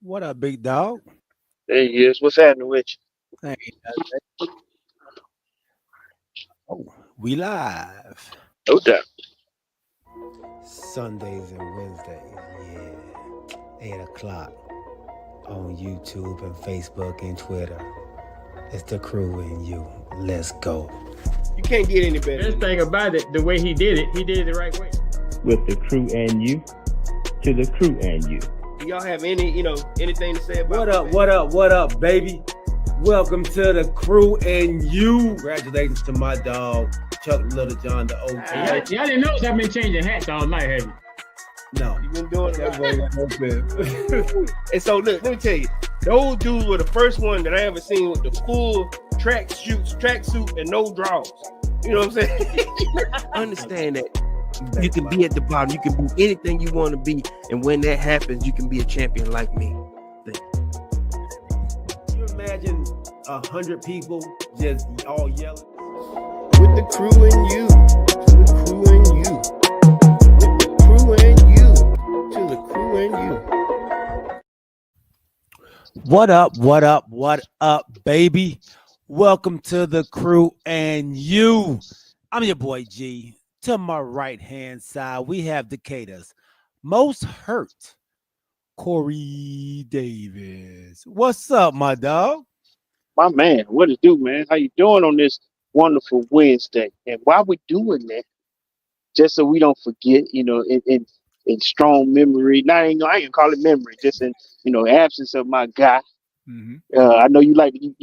What up, big dog? There he is. What's happening with Hey, oh, we live you? No doubt. Sundays and Wednesdays. Yeah, 8 o'clock on YouTube and Facebook and Twitter. It's the crew and you. Let's go. You can't get any better. Best thing about it, the way he did it the right way. With the crew and you, to the crew and you. Do y'all have anything to say about What up? What up? What up, baby? Welcome to the crew and you. Congratulations to my dog, Chuck Little John, the OG. Y'all didn't know I've been changing hats all night, have you? No, You've been doing that that. way. And so look, let me tell you, those dudes were the first one that I ever seen with the full tracksuit and no drawers. You know what I'm saying? Understand that you can be at the bottom, you can be anything you want to be, and when that happens, you can be a champion like me. Can you imagine 100 people just all yelling? With the crew and you, to the crew and you. With the crew and you, to the crew and you. What up? What up? What up, baby? Welcome to the crew and you. I'm your boy G. To my right hand side, we have Decatur's most hurt, Corey Davis. What's up, my dog? My man, what it do, man? How you doing on this wonderful Wednesday? And why we doing that? Just so we don't forget, in strong memory. Not I ain't gonna call it memory, just in absence of my guy. I know you like you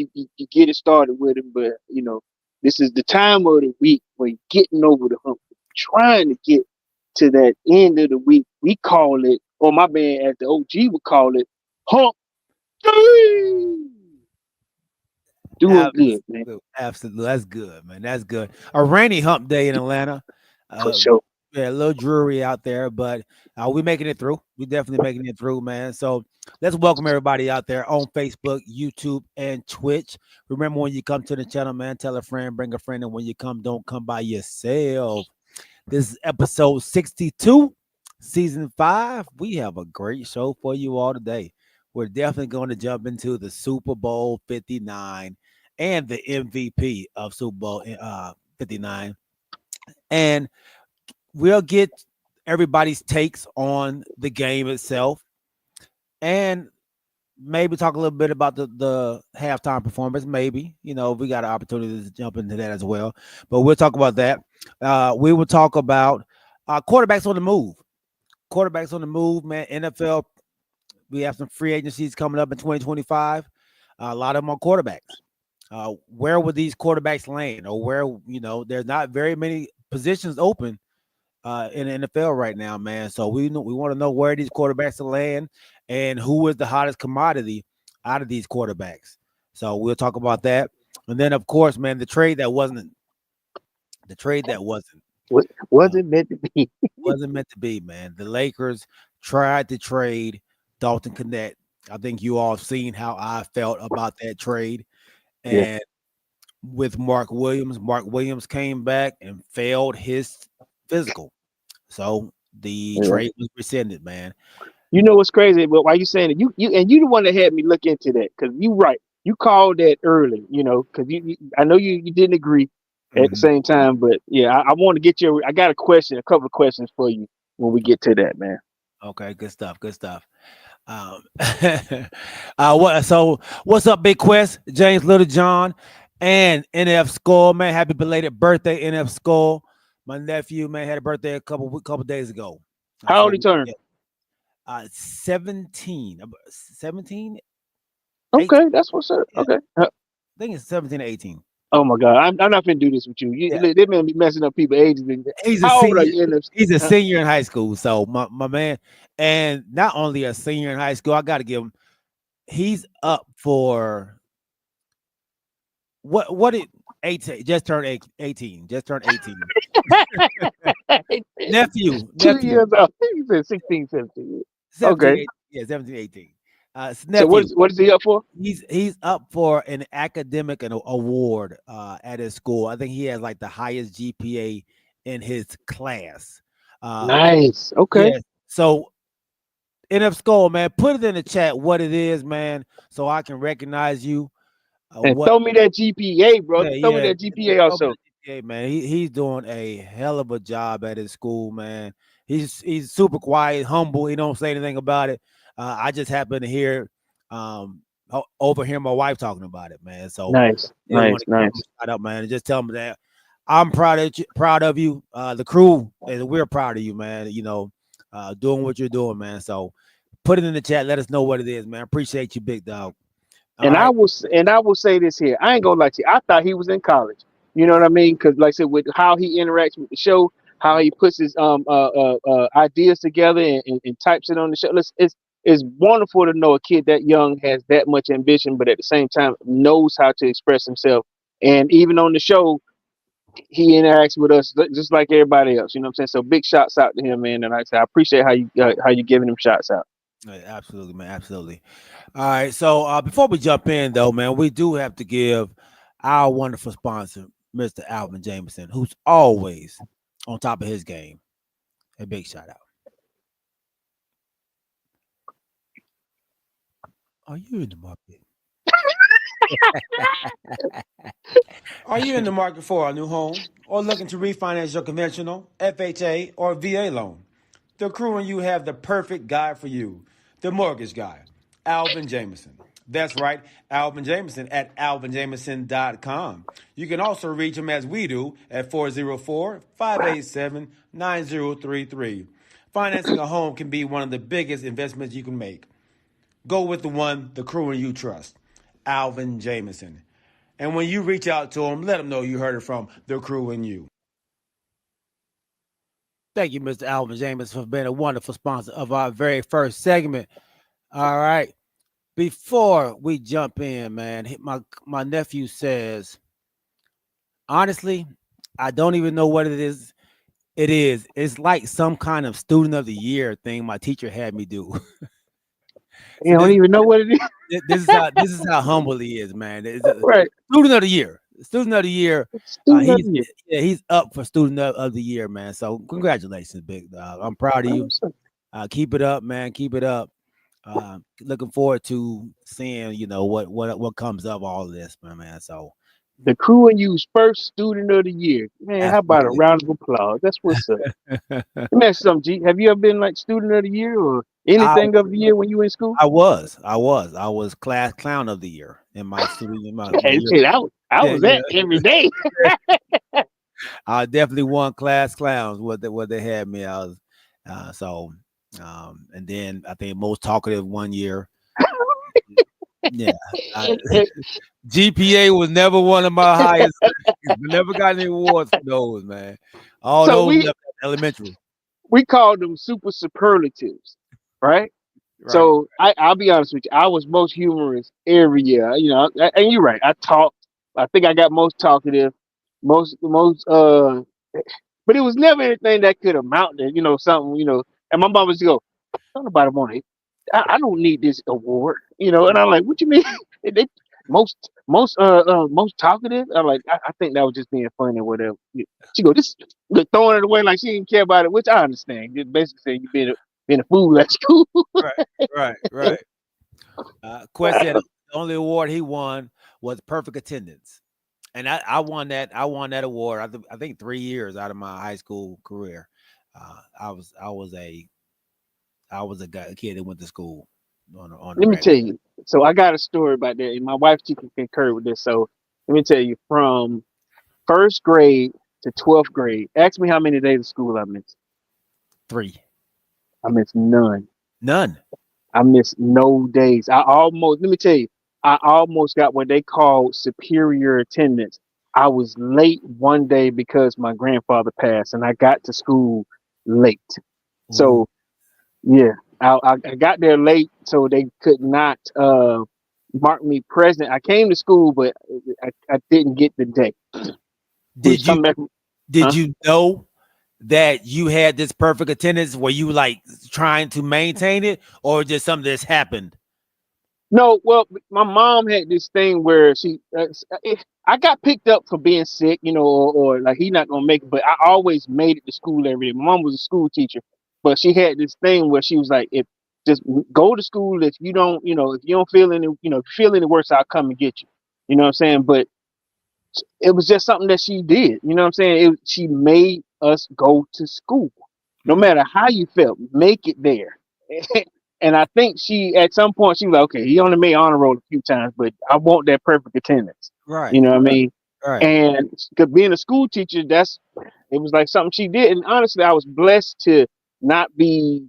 get it started with him, but this is the time of the week where you're getting over the hump, trying to get to that end of the week. We call it, or my man at the OG would call it, hump day. Doing good, man. Absolutely. That's good, man. That's good. A rainy hump day in Atlanta. For sure. Yeah, a little dreary out there, but we're making it through. We're definitely making it through, man. So let's welcome everybody out there on Facebook, YouTube, and Twitch. Remember, when you come to the channel, man, tell a friend, bring a friend, and when you come, don't come by yourself. This is episode 62, season 5. We have a great show for you all today. We're definitely going to jump into the Super Bowl 59 and the MVP of Super Bowl 59. And we'll get everybody's takes on the game itself and maybe talk a little bit about the halftime performance. Maybe, we got an opportunity to jump into that as well. But we'll talk about that. We will talk about quarterbacks on the move. Quarterbacks on the move, man. NFL, we have some free agencies coming up in 2025. A lot of them are quarterbacks. Where would these quarterbacks land? Or where, there's not very many positions open in the NFL right now, man. So we want to know where these quarterbacks will land and who is the hottest commodity out of these quarterbacks. So we'll talk about that. And then, of course, man, the trade that wasn't Wasn't meant to be. wasn't meant to be, man. The Lakers tried to trade Dalton Connect. I think you all have seen how I felt about that trade. And with Mark Williams came back and failed his physical. So the trade was rescinded, man. You know what's crazy? But why you saying it? You the one that had me look into that, because you right. You called that early, because I know you didn't agree at the same time, but yeah, I want to get I got a couple of questions for you when we get to that, man. Okay, good stuff. What's up, Big Quest, James Little John, and NF Skull, man? Happy belated birthday, NF Skull. My nephew, man, had a birthday a couple days ago. How old he turned? 17. 17? Okay, 18. that's what's up. Yeah. Okay. I think it's 17 or 18. Oh my God, I'm not gonna do this with you. They may be messing up people's ages. How old are you? He's a senior in high school. So my man, and not only a senior in high school, I got to give him. He's up for what? 18. Just turned 18. Nephew. 2 years old. He said 16, 17. 17, Okay. 17, 18. So what is he up for? He's up for an academic award at his school. I think he has like the highest GPA in his class. Nice. Okay. Yeah, so NF Skull, man, put it in the chat what it is, man, so I can recognize you. And What? throw me that GPA, bro. Yeah, Throw me yeah. that GPA also. Hey, man, he's doing a hell of a job at his school, man. He's super quiet, humble. He don't say anything about it. I just happen to hear, overhear my wife talking about it, man. So Nice, just want nice, to give him nice. a shout out, man, and just tell him that I'm proud of you. The crew, and we're proud of you, man. Doing what you're doing, man. So put it in the chat. Let us know what it is, man. Appreciate you, big dog. All And right. I will say this here. I ain't gonna lie to you. I thought he was in college. You know what I mean? Because like I said, with how he interacts with the show, how he puts his ideas together and types it on the show. It's wonderful to know a kid that young has that much ambition, but at the same time knows how to express himself. And even on the show, he interacts with us just like everybody else. You know what I'm saying? So big shouts out to him, man. And like I said, I appreciate how you giving him shots out. Yeah, absolutely, man. Absolutely. All right. So before we jump in, though, man, we do have to give our wonderful sponsor, Mr. Alvin Jameson, who's always on top of his game, a big shout out. Are you in the market? Are you in the market for a new home or looking to refinance your conventional, FHA, or VA loan? The crew and you have the perfect guy for you, the mortgage guy, Alvin Jameson. That's right, Alvin Jameson at alvinjameson.com. You can also reach him as we do at 404-587-9033. Financing a home can be one of the biggest investments you can make. Go with the one the crew and you trust, Alvin Jameson. And when you reach out to him, let him know you heard it from the crew and you. Thank you, Mr. Alvin Jameson, for being a wonderful sponsor of our very first segment. All right. Before we jump in, man, my nephew says, honestly, I don't even know what it is. It's like some kind of student of the year thing my teacher had me do. You don't even know what it is. This is how humble he is, man. It's a Right. student of the year. Student of the year. Student of the year. He's up for student of the year, man. So congratulations, big dog. I'm proud of you. Keep it up, man. Keep it up. Looking forward to seeing, what comes of all of this, man. So The crew and you's first student of the year. Man, how about a absolutely. round of applause? That's what's up. Let me ask you something, G. Have you ever been like student of the year or I anything of the year when you were in school? I was class clown of the year in my student in my Hey, year. shit, I Yeah, was yeah. that every day. I definitely won class clowns. What they had me. I was and then I think most talkative one year. Yeah, GPA was never one of my highest. Never got any awards for those, man. All So those left elementary. we called them super superlatives, right? Right. So I'll be honest with you. I was most humorous every year. You know, and you're right. I talked. I think I got most talkative, most. But it was never anything that could amount to something. And my mom was go, "Don't nobody want it. I don't need this award." And I'm like, "What you mean?" They, most talkative. I'm like, I think that was just being funny or whatever. She go, "This throwing it away like she didn't care about it," which I understand. Just basically saying you being a fool at school. Right. Quest said the only award he won was perfect attendance, and I won that. I won that award. I think 3 years out of my high school career. I was a kid that went to school on the Let me regular. tell you. So I got a story about that, and my wife she can concur with this. So let me tell you, from first grade to 12th grade, ask me how many days of school I missed. 3. I missed none. None. I missed no days. Let me tell you, I almost got what they call superior attendance. I was late one day because my grandfather passed, and I got to school late. Ooh. So yeah, I got there late, so they could not mark me present. I came to school, but I didn't get the day. Did you Back, did you know that you had this perfect attendance? Were you like trying to maintain it, or just something that's happened? No, well, my mom had this thing where I got picked up for being sick, or like he not gonna make it, but I always made it to school every day. My mom was a school teacher, but she had this thing where she was like, if just go to school. If you don't, if you don't feel any, feel any worse, I'll come and get you. You know what I'm saying? But it was just something that she did. You know what I'm saying? She made us go to school, no matter how you felt. Make it there. And I think she, at some point, she was like, okay, he only made honor roll a few times, but I want that perfect attendance. Right. You know what I mean? Right. And because being a school teacher, it was like something she did. And honestly, I was blessed to not be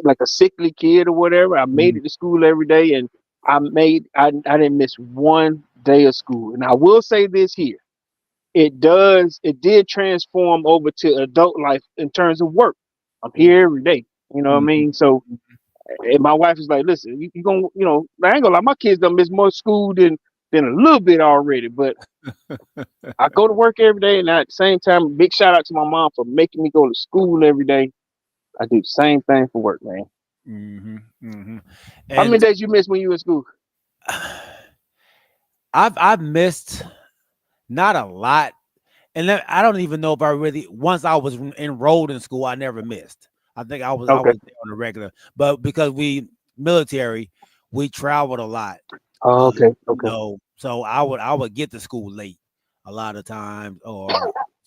like a sickly kid or whatever. I made it to school every day, and I didn't miss one day of school. And I will say this here. It did transform over to adult life in terms of work. I'm here every day. You know what I mean? So, and my wife is like, listen, you gonna, I ain't gonna lie, my kids done miss more school than a little bit already, but I go to work every day, and at the same time, big shout out to my mom for making me go to school every day. I do the same thing for work, man. How many And days you miss when you in school? I've missed not a lot, and I don't even know if I really, once I was enrolled in school, I never missed. I think I was there on the regular, but because we military, we traveled a lot. Oh, okay. So I would get to school late a lot of times, or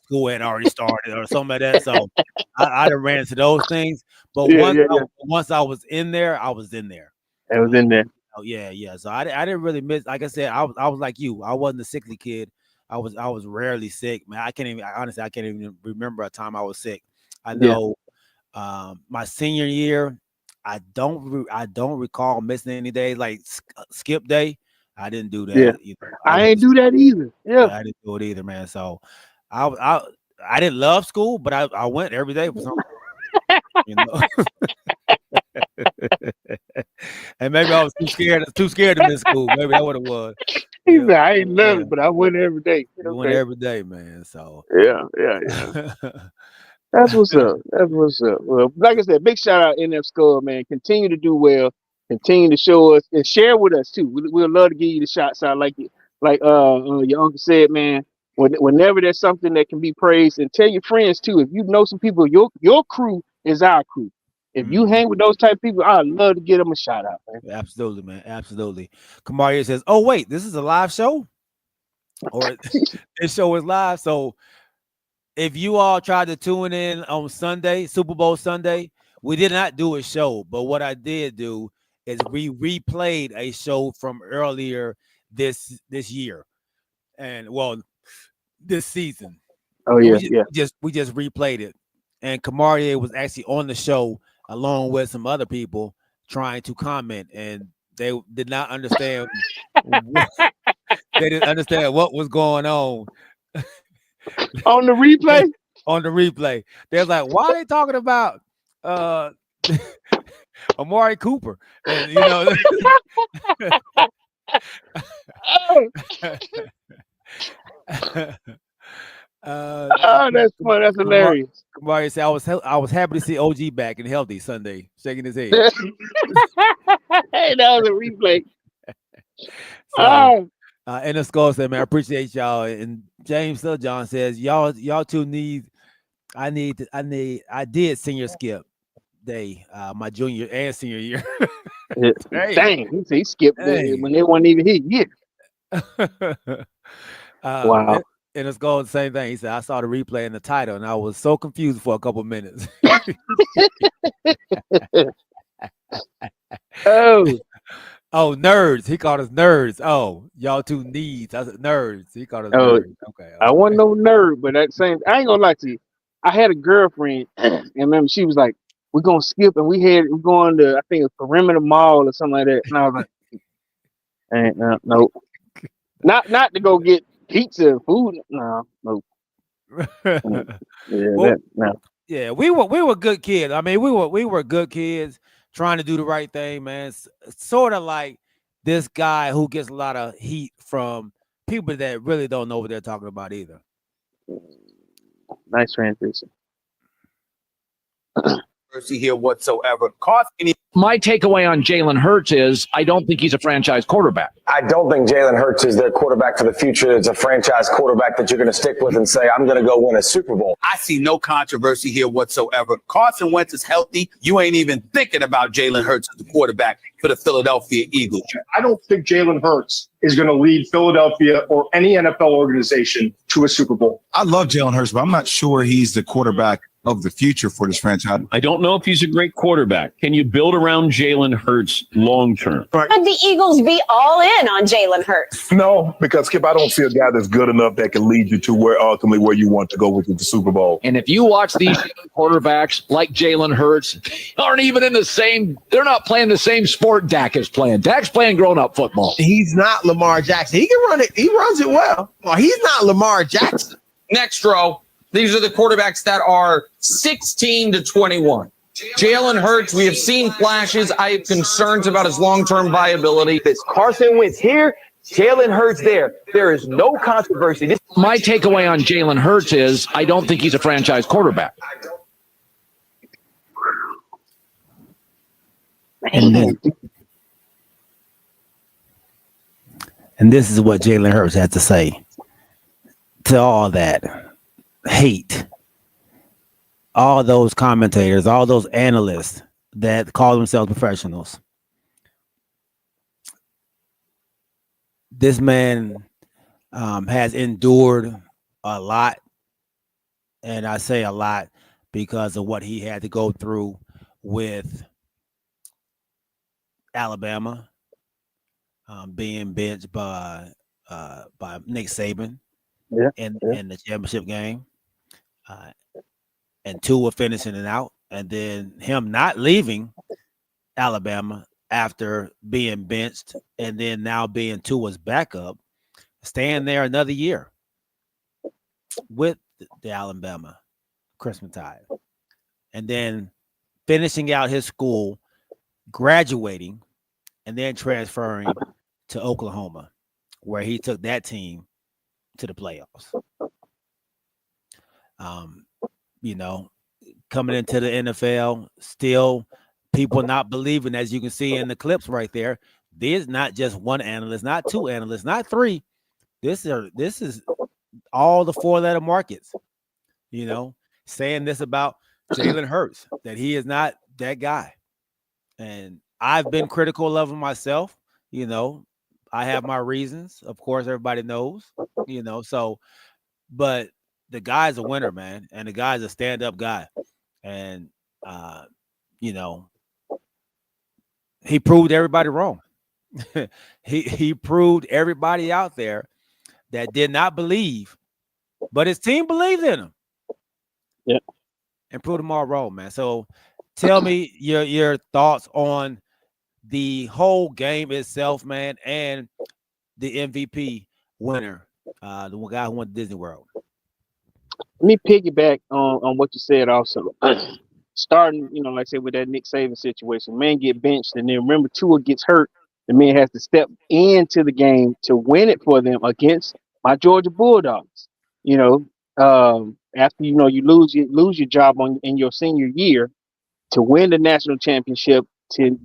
school had already started or something like that. So I done ran into those things. But once I was in there, I was in there. I was in there. Oh yeah. So I didn't really miss. Like I said, I was like you. I wasn't a sickly kid. I was rarely sick, man. I can't even remember a time I was sick. I know my senior year, I don't recall missing any days, like skip day. I didn't do that either. I ain't do that either. Yeah. I didn't do it either, man. So I didn't love school, but I went every day for something. And maybe I was too scared to miss school. Maybe that's what it was. I ain't love it, but I went every day. I went every day, man. So yeah. That's what's up. Well, like I said, big shout out NF Skull, man. Continue to do well. Continue to show us and share with us too. We'll love to give you the shots out, like your uncle said, man. Whenever there's something that can be praised, and tell your friends too. If you know some people, your crew is our crew. If you hang with those type of people, I'd love to give them a shout out, man. Absolutely, man. Absolutely. Kamaria says, "Oh wait, this is a live show, or this show is live." So, if you all tried to tune in on Sunday, Super Bowl Sunday, we did not do a show, but what I did do is we replayed a show from earlier this year, and this season. Oh yeah, we just replayed it, and Kamaria was actually on the show along with some other people trying to comment, and they did not understand. They didn't understand what was going on. On the replay? On the replay. They're like, why are they talking about Amari Cooper? And that's fun. That's hilarious. Kamari said, I was happy to see OG back and healthy Sunday, shaking his head. Hey, that was a replay. And the skull said, man, I appreciate y'all. And James John says, y'all two I did senior skip day, my junior and senior year. Dang, he skipped when they weren't even here yet. Wow. And it's going the same thing. He said, I saw the replay in the title and I was so confused for a couple of minutes. Oh, nerds. He called us nerds. Oh, y'all two needs. I said nerds. He called us nerds. Okay. I wasn't no nerd, but at the same, I ain't gonna lie to you. I had a girlfriend, and remember she was like, "We're gonna skip," and we're going to, I think, a Perimeter Mall or something like that. And I was like, "No, not to go get pizza and food. No." Yeah, we were good kids. I mean, we were good kids trying to do the right thing, man. Sort of like this guy who gets a lot of heat from people that really don't know what they're talking about either. Nice transition. here whatsoever. Carson, my takeaway on Jalen Hurts is I don't think he's a franchise quarterback. I don't think Jalen Hurts is their quarterback for the future. It's a franchise quarterback that you're going to stick with and say, I'm going to go win a Super Bowl. I see no controversy here whatsoever. Carson Wentz is healthy. You ain't even thinking about Jalen Hurts as the quarterback for the Philadelphia Eagles. I don't think Jalen Hurts is going to lead Philadelphia or any NFL organization to a Super Bowl. I love Jalen Hurts, but I'm not sure he's the quarterback of the future for this franchise. I don't know if he's a great quarterback. Can you build around Jalen Hurts long term? Could the Eagles be all in on Jalen Hurts? No, because Skip, I don't see a guy that's good enough that can lead you to where you want to go with the Super Bowl. And if you watch these quarterbacks like Jalen Hurts, aren't even in the same, they're not playing the same sport Dak is playing. Dak's playing grown-up football. He's not Lamar Jackson. He can run it. He runs it well. Well, he's not Lamar Jackson. Next row, these are the quarterbacks that are 16 to 21. Jalen Hurts, we have seen flashes. I have concerns about his long-term viability. It's Carson Wentz here, Jalen Hurts there. There is no controversy. My takeaway on Jalen Hurts is I don't think he's a franchise quarterback. And this is what Jalen Hurts had to say to all that hate, all those commentators, all those analysts that call themselves professionals. This man has endured a lot, and I say a lot because of what he had to go through with Alabama, being benched by Nick Saban in the championship game, and Tua finishing it out, and then him not leaving Alabama after being benched, and then now being Tua's backup, staying there another year with the Alabama Crimson Tide, and then finishing out his school, graduating, and then transferring to Oklahoma, where he took that team to the playoffs. Coming into the NFL, still people not believing, as you can see in the clips right there. There's not just one analyst, not two analysts, not three. This is all the four-letter markets, saying this about Jalen Hurts, that he is not that guy. And I've been critical of him myself. I have my reasons. Of course, everybody knows, but the guy's a winner, man. And the guy's a stand-up guy. And, he proved everybody wrong. he proved everybody out there that did not believe, but his team believed in him. Yeah. And proved them all wrong, man. So tell me your thoughts on the whole game itself, man, and the MVP winner, the guy who won Disney World. Let me piggyback on what you said also. Starting, like I said, with that Nick Saban situation, man get benched, and then remember Tua gets hurt. The man has to step into the game to win it for them against my Georgia Bulldogs. After you lose your job in your senior year, to win the national championship, to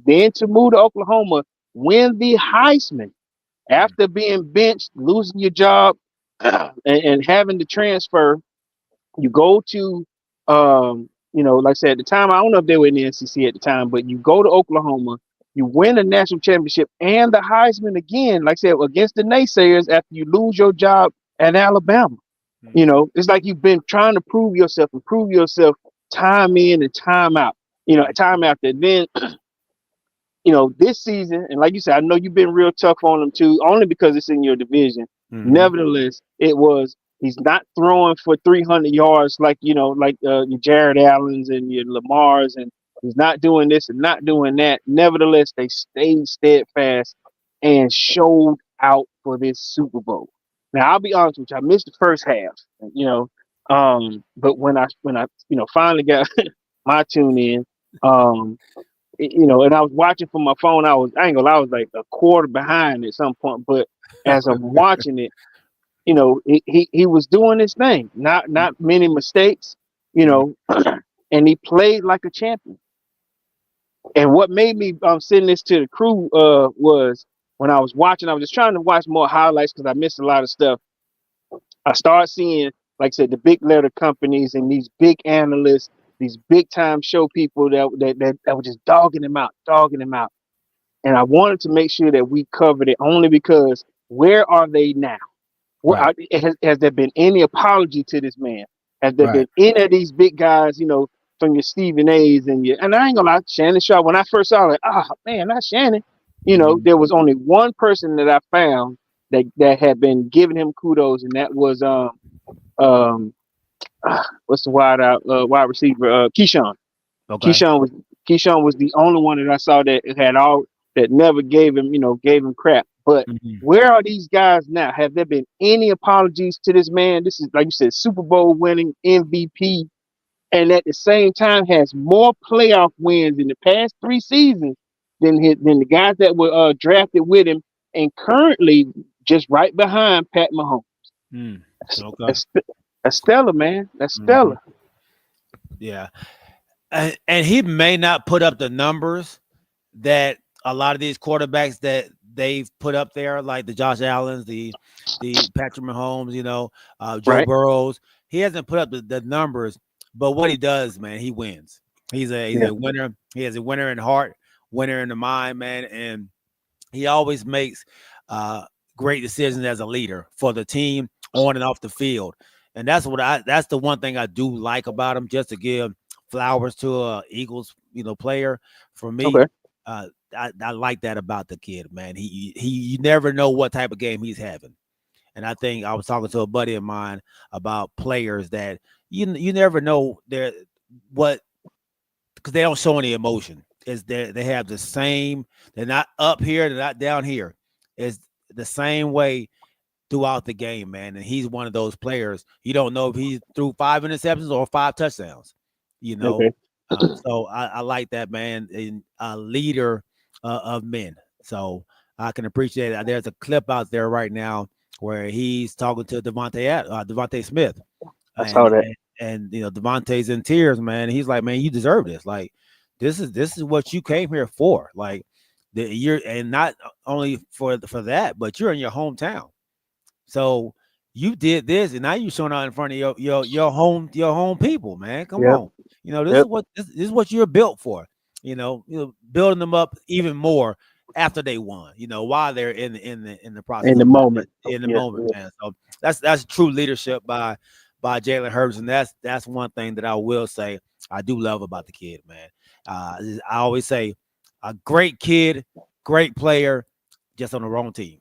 move to Oklahoma, win the Heisman after being benched, losing your job, and having to transfer. You go to, like I said, at the time, I don't know if they were in the SEC at the time, but you go to Oklahoma, you win a national championship and the Heisman again, like I said, against the naysayers after you lose your job at Alabama. It's like you've been trying to prove yourself time in and time out, time after. Then, this season, and like you said, I know you've been real tough on them too, only because it's in your division. Mm-hmm. Nevertheless, he's not throwing for 300 yards like your Jared Allens and your Lamars, and he's not doing this and not doing that. Nevertheless, they stayed steadfast and showed out for this Super Bowl. Now, I'll be honest with you, I missed the first half, but when I finally got my tune in, and I was watching from my phone, I ain't gonna lie, I was like a quarter behind at some point, but as I'm watching it, he was doing his thing, not many mistakes, and he played like a champion. And what made me send this to the crew was when I was watching. I was just trying to watch more highlights because I missed a lot of stuff. I started seeing, like I said, the big letter companies and these big analysts, these big time show people that were just dogging him out, dogging him out. And I wanted to make sure that we covered it only because where are they now? Has there been any apology to this man? Has there been any of these big guys, from your Stephen A's and I ain't gonna lie, Shannon Sharp, when I first saw it, man, not Shannon. There was only one person that I found that had been giving him kudos, and that was what's the wide receiver? Keyshawn. Okay. Keyshawn was the only one that I saw that never gave him crap. But where are these guys now? Have there been any apologies to this man? This is, like you said, Super Bowl winning MVP, and at the same time has more playoff wins in the past 3 seasons than the guys that were drafted with him, and currently just right behind Pat Mahomes. Okay. That's stellar, man. That's stellar. Yeah. And he may not put up the numbers that a lot of these quarterbacks that they've put up there, like the Josh Allens, the Patrick Mahomes, Joe Burrows. He hasn't put up the numbers, but what he does, man, he wins. He's a winner. He has a winner in heart, winner in the mind, man, and he always makes great decisions as a leader for the team on and off the field. And that's the one thing I do like about him, just to give flowers to a Eagles, player. For me, I like that about the kid, man. You never know what type of game he's having. And I think I was talking to a buddy of mine about players that you never know because they don't show any emotion. They have the same, they're not up here, they're not down here. It's the same way throughout the game, man. And he's one of those players. You don't know if he threw 5 interceptions or 5 touchdowns, so I like that, man, and a leader of men. So I can appreciate it. There's a clip out there right now where he's talking to Devontae Smith. I saw that. And Devontae's in tears, man. He's like, man, you deserve this. Like, this is what you came here for. Like, and not only for that, but you're in your hometown. So you did this, and now you're showing out in front of your home people, man. Come on, this is what you're built for. Building them up even more after they won. While they're in the process, in the moment, man. So that's true leadership by Jalen Hurts, and that's one thing that I will say I do love about the kid, man. I always say, a great kid, great player, just on the wrong team.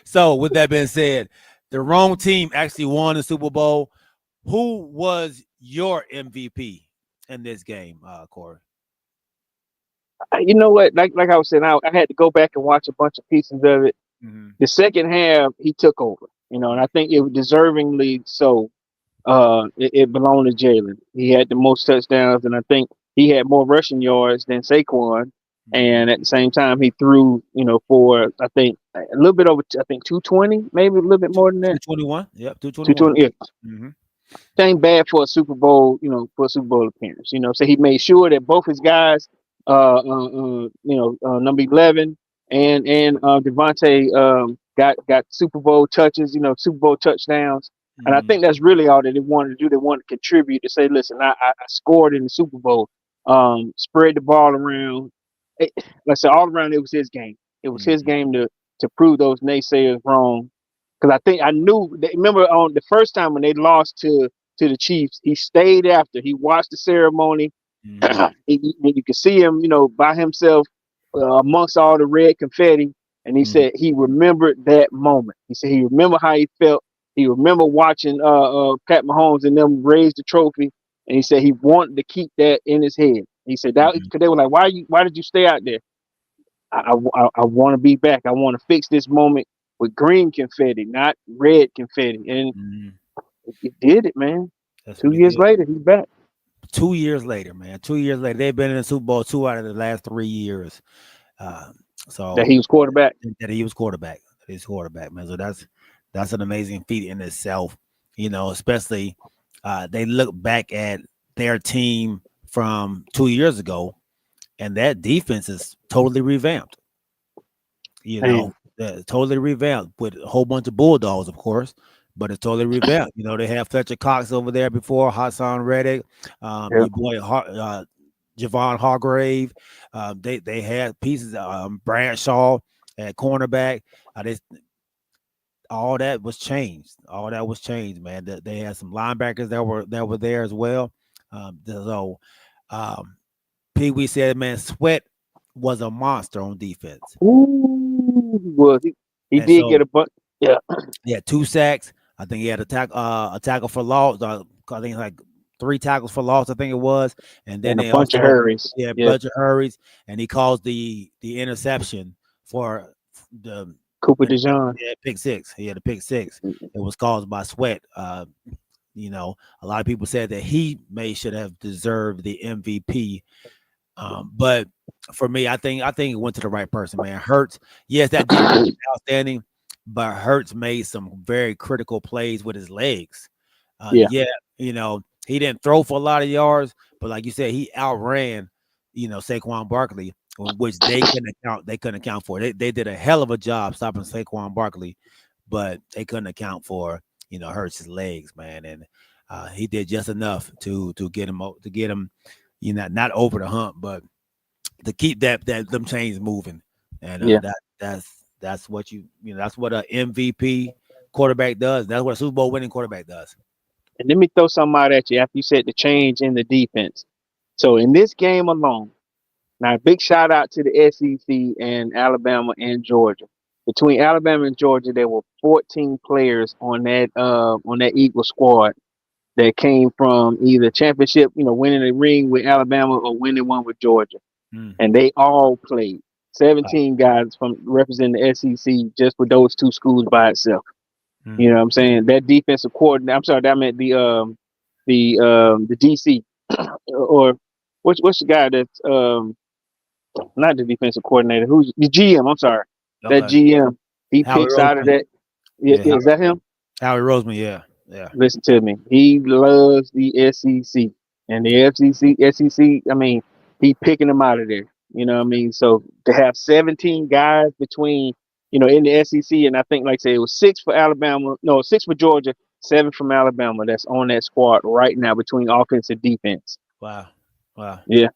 So with that being said, the wrong team actually won the Super Bowl. Who was your MVP in this game, Corey? You know what? Like I was saying, I had to go back and watch a bunch of pieces of it. The second half, he took over, and I think it was deservingly so. It belonged to Jalen. He had the most touchdowns, and I think he had more rushing yards than Saquon. And at the same time, he threw, for I think a little bit over, 220, maybe a little bit more than that. 221. Yep, 221. 220. Yeah. Ain't bad for a Super Bowl, for a Super Bowl appearance. So he made sure that both his guys, number 11 and Devontae got Super Bowl touches, Super Bowl touchdowns. And I think that's really all that they wanted to do. They wanted to contribute to say, listen, I scored in the Super Bowl, spread the ball around. Like I said, all around, it was his game. It was his game to prove those naysayers wrong. Because I knew, remember on the first time when they lost to the Chiefs, he stayed after. He watched the ceremony. You could see him, by himself amongst all the red confetti. And he said he remembered that moment. He said he remembered how he felt. He remember watching Pat Mahomes and them raise the trophy, and he said he wanted to keep that in his head. He said that because they were like, why did you stay out there? I want to be back. I want to fix this moment with green confetti, not red confetti. And he did it, man. 2 years later, he's back. 2 years later, man. 2 years later, they've been in the Super Bowl 2 out of the last 3 years. So that he was quarterback. He's quarterback, man. So that's an amazing feat in itself, especially they look back at their team from 2 years ago, and that defense is totally revamped. You know, totally revamped with a whole bunch of Bulldogs, of course, but it's totally revamped. You know, they have Fletcher Cox over there before, Hassan Reddick, your boy Javon Hargrave. They had pieces, Bradshaw at cornerback. All that was changed. All that was changed, man. They had some linebackers that were there as well. Pee Wee said, man, Sweat was a monster on defense. Ooh, he was. He did get a bunch. Yeah. Yeah, 2 sacks. I think he had a tackle for loss. I think like 3 tackles for loss, I think it was. And then a bunch of hurries. Yeah, bunch of hurries. And he caused the interception for the Cooper DeJean. Yeah, pick 6. He had a pick 6. It was caused by Sweat. You know, a lot of people said that he should have deserved the MVP. But for me, I think it went to the right person, man. Hurts, yes, that defense is outstanding, but Hurts made some very critical plays with his legs. Yeah, you know, he didn't throw for a lot of yards, but like you said, he outran, you know, Saquon Barkley, which they couldn't account for. They did a hell of a job stopping Saquon Barkley, but they couldn't account for, you know, Hurts' legs, man. And he did just enough to get him, you know, not over the hump, but to keep them chains moving. And that's what that's what an MVP quarterback does. That's what a Super Bowl winning quarterback does. And let me throw something out at you after you said the change in the defense. So in this game alone, now big shout out to the SEC and Alabama and Georgia. Between Alabama and Georgia, there were 14 players on that Eagles squad that came from either championship, you know, winning a ring with Alabama or winning one with Georgia. And they all played. 17 guys from representing the SEC just with those 2 schools by itself. You know what I'm saying? That defensive coordinator, I'm sorry, that meant the DC or what's the guy that's not the defensive coordinator, who's the GM, I'm sorry. Okay. That GM, he Howie picks Roseman. out of that. Yeah, is that him? Howie Roseman, yeah. Listen to me. He loves the SEC and the SEC, I mean, he picking them out of there. You know what I mean? So to have 17 guys between, you know, in the SEC, and I think, like I say, it was 6 for Alabama, 6 for Georgia, 7 from Alabama. That's on that squad right now between offense and defense. Wow. Yeah.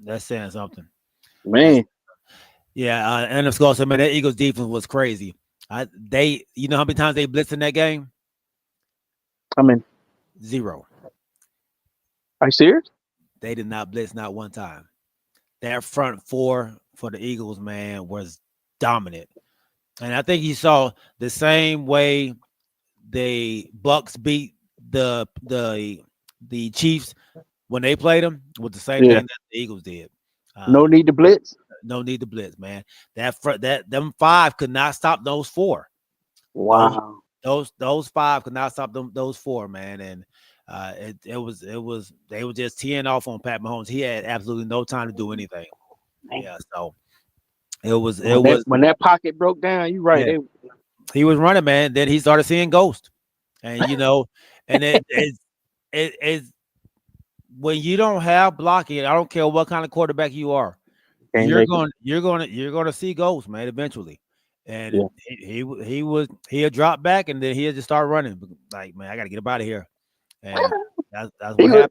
That's saying something. Man. Yeah, and of course, I mean, that Eagles defense was crazy. You know how many times they blitzed in that game? I mean, 0. Are you serious? They did not blitz not one time. That front 4 for the Eagles, man, was dominant. And I think you saw the same way the Bucks beat the Chiefs when they played them was the same thing that the Eagles did. No need to blitz. No need to blitz, man. Them 5 could not stop those 4. Wow. Those 5 could not stop those 4, man. And they were just teeing off on Pat Mahomes. He had absolutely no time to do anything. Yeah, so it was when that pocket broke down. You're right. Yeah. He was running, man. Then he started seeing ghosts, and you know, and it's when you don't have blocking. I don't care what kind of quarterback you are. You're going to see ghosts, man. Eventually, and he'll drop back, and then he'll just start running. Like, man, I got to get up out of here. And that's what happened.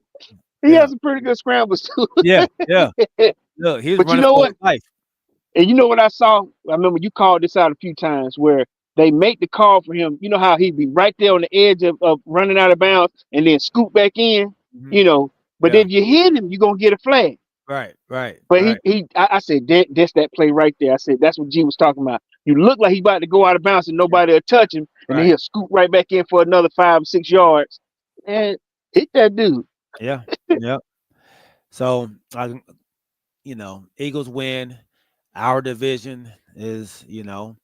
He has some pretty good scrambles too. Yeah. Look, he's running for his life. And you know what I saw? I remember you called this out a few times where they make the call for him. You know how he'd be right there on the edge of running out of bounds and then scoop back in. You know, but if you hit him, you're gonna get a flag. Right. But I said that's that play right there. I said that's what G was talking about. You look like he's about to go out of bounds and nobody will touch him, and then he'll scoop right back in for another 5 or 6 yards and hit that dude. Yeah. So you know, Eagles win. Our division is, you know,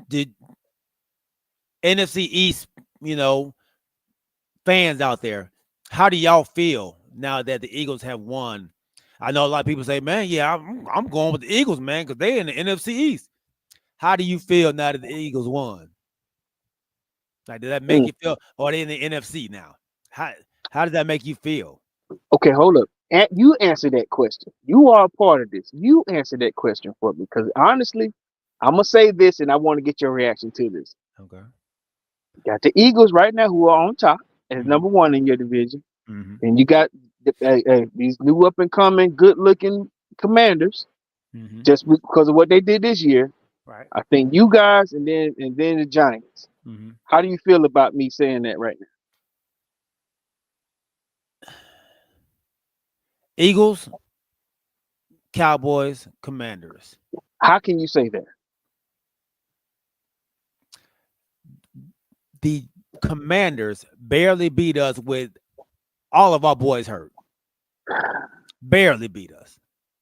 did NFC East, you know, fans out there, how do y'all feel now that the Eagles have won? I know a lot of people say, man, yeah, I'm going with the Eagles, man, because they're in the NFC East. How do you feel now that the Eagles won? Like, did that make you feel, or are they in the NFC now? How How does that make you feel? Okay, hold up. You answer that question. You are a part of this. You answer that question for me, because honestly, I'm gonna say this, and I want to get your reaction to this. Okay. Got the Eagles right now, who are on top as number one in your division, and you got these new up and coming, good looking Commanders. Just because of what they did this year, right? I think you guys, and then the Giants. How do you feel about me saying that right now? Eagles, Cowboys, Commanders. How can you say that? The Commanders barely beat us with all of our boys hurt. Barely beat us.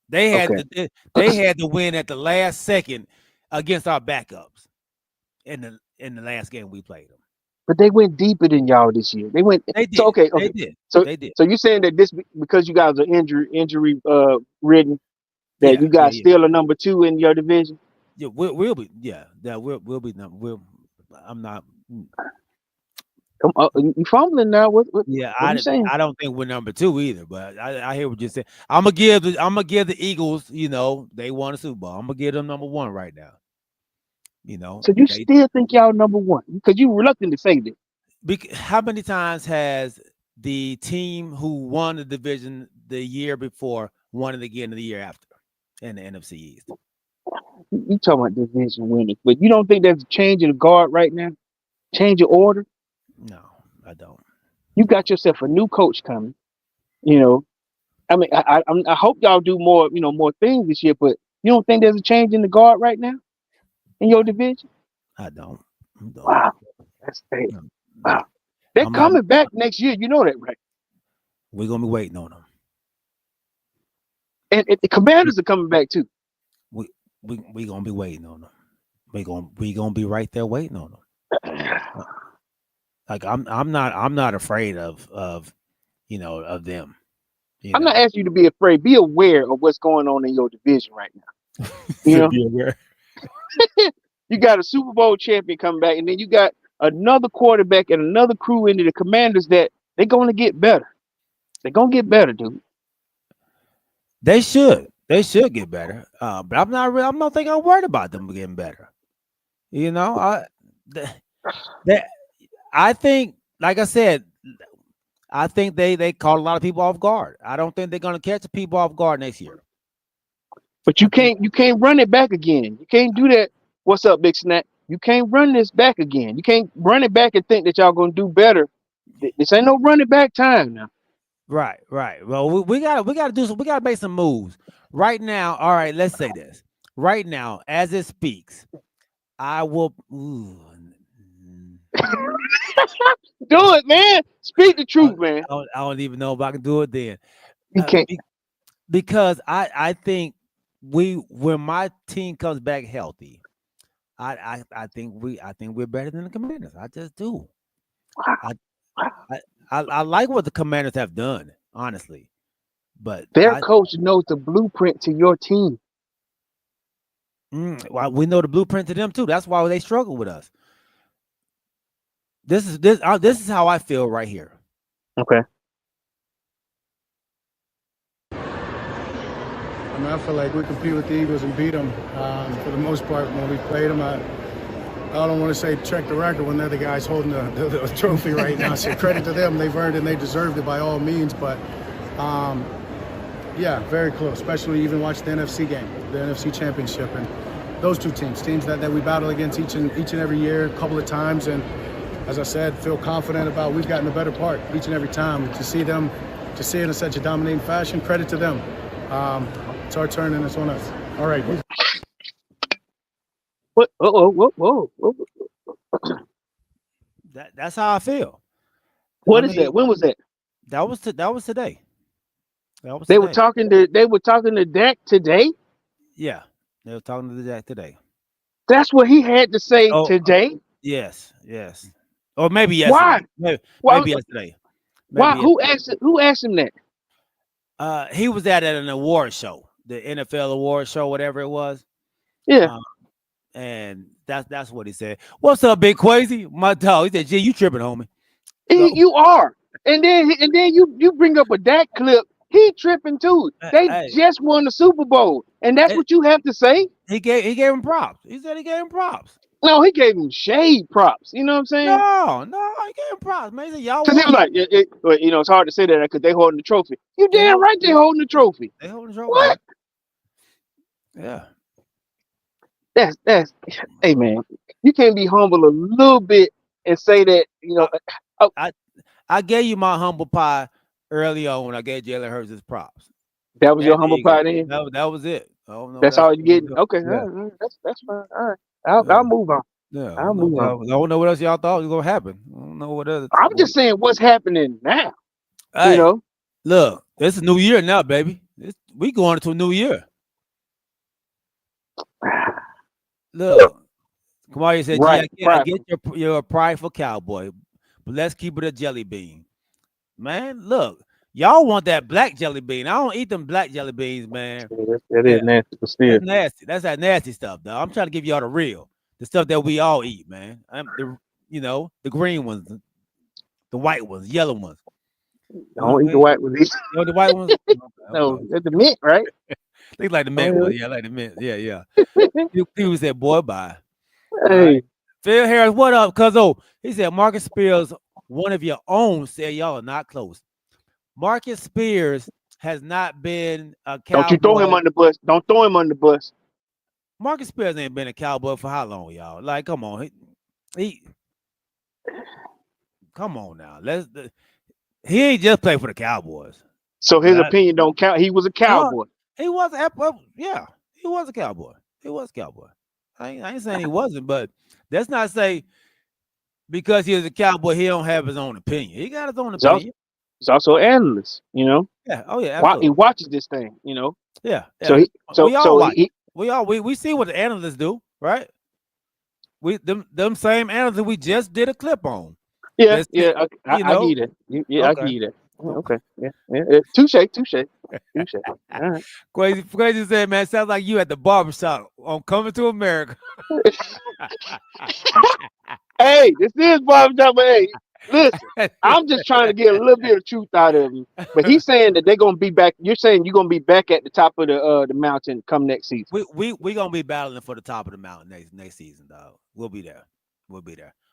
They had they had to win at the last second against our backups in the last game we played them. But they went deeper than y'all this year. They went. They did. So, okay. They did. So they did. So you're saying that this because you guys are injury ridden, that you guys still are number 2 in your division? Yeah, we'll be. Yeah, we'll be number. I'm not. Come on, you fumbling now. What Yeah, what you saying? I don't think we're number 2 either. But I hear what you're saying. I'm gonna give the Eagles. You know, they won a Super Bowl. I'm gonna give them number 1 right now. You know. So you still think y'all number 1 because you reluctant to say that? How many times has the team who won the division the year before won it again the year after in the NFC East? You talking about division winners, but you don't think there's a change in the guard right now? Change of order? No, I don't. You got yourself a new coach coming. You know, I mean, I hope y'all do more, more things this year. But you don't think there's a change in the guard right now in your division? I don't. Wow, that's bad. Wow, they're coming back next year. You know that, right? We're gonna be waiting on them. And the Commanders are coming back too. We gonna be waiting on them. We gonna be right there waiting on them. Like I'm not afraid of them. I'm not asking you to be afraid. Be aware of what's going on in your division right now. You know? Be aware. You got a Super Bowl champion coming back, and then you got another quarterback and another crew into the Commanders that they're going to get better. They're going to get better, dude. They should get better. But I'm not thinking I'm worried about them getting better. You know, I think, like I said, I think they caught a lot of people off guard. I don't think they're going to catch people off guard next year. But you can't run it back again. You can't do that. What's up, Big Snack? You can't run this back again. You can't run it back and think that y'all going to do better. This ain't no running back time now. Right. Well, we gotta do some. We gotta make some moves right now. All right, let's say this right now as it speaks. I will. Ooh. Do it, man. Speak the truth, man. I don't even know if I can do it then. You can't. Because I think when my team comes back healthy, I think we're better than the Commanders. I just do. I like what the Commanders have done, honestly, but their coach knows the blueprint to your team. Well, we know the blueprint to them too. That's why they struggle with us. This is how I feel right here. Okay. I mean, I feel like we compete with the Eagles and beat them for the most part when we played them. I don't want to say check the record when they're the guys holding the trophy right now. So credit to them. They've earned it and they deserved it by all means. But, yeah, very close, especially even watch the NFC game, the NFC Championship. And those two teams that we battle against each and every year a couple of times. And as I said, feel confident about we've gotten the better part each and every time. To see it in such a dominating fashion, credit to them. It's our turn and it's on us. All right. What? Whoa. That's how I feel. What is that? When was that? That was today. They were talking to Dak today? Yeah. They were talking to Dak today. That's what he had to say today? Yes. Or maybe yesterday. Why? Maybe yesterday. Why? Who asked him that? He was at an award show, the NFL award show, whatever it was. Yeah. And that's what he said. What's up, Big Quasi? My dog. He said, "Gee, you tripping, homie." You are. And then you bring up a Dak clip. He tripping too. They Hey, just won the Super Bowl, and that's hey, what you have to say. he gave him props. He said he gave him props. No, he gave him shade props. You know what I'm saying? No, he gave him props, man. He said, y'all Because he was won. like, well, it's hard to say that because they holding the trophy. You damn right they holding the trophy. They holding the trophy. What? Yeah. That's hey man, you can't be humble a little bit and say that, I gave you my humble pie early on when I gave Jalen Hurts his props. that was your humble pie then? That was it. Oh, no, That's all you getting? yeah. Okay, Yeah. all right, that's fine. All right. I'll move on. Yeah, I'll move on. I don't know what else y'all thought was gonna happen. I don't know what else. I'm just saying what's happening now. Hey, You know, look, it's a new year now, baby. We going into a new year. Look, Kamari said, Right, I get you're a prideful cowboy, but let's keep it a jelly bean. Man, look, y'all want that black jelly bean. I don't eat them black jelly beans, man. that is nasty, but still. That's nasty. That's that nasty stuff, though. I'm trying to give y'all the real, the stuff that we all eat, man. The green ones, the white ones, yellow ones. Don't eat the white ones. You know the white ones? No, that's the mint, right? They like the mint one. Yeah, I like the mint. Yeah. People said, boy, bye. Hey. Phil Harris, what up, cuzzo? He said, Marcus Spears, one of your own, said y'all are not close. Marcus Spears has not been a cowboy. Don't you throw him on the bus. Don't throw him on the bus. Marcus Spears ain't been a cowboy for how long, y'all? Like, come on. He come on now. He ain't just played for the Cowboys. So his opinion don't count. He was a cowboy. He was he was a cowboy. He was a cowboy. I ain't saying he wasn't, but that's not say because he was a cowboy, he don't have his own opinion. He got his own opinion. He's also an analyst, you know. Yeah. Oh yeah. Absolutely. He watches this thing, you know. Yeah. So we see what the analysts do, right? Them same analysts we just did a clip on. Yeah. I get it. I get it. Okay. Yeah. Touche. All right. Crazy said, man, sounds like you at the barbershop on Coming to America. Hey, this is barbershop. Hey, listen, I'm just trying to get a little bit of truth out of him. But he's saying that they're gonna be back. You're saying you're gonna be back at the top of the mountain come next season. We gonna be battling for the top of the mountain next season, dog. We'll be there.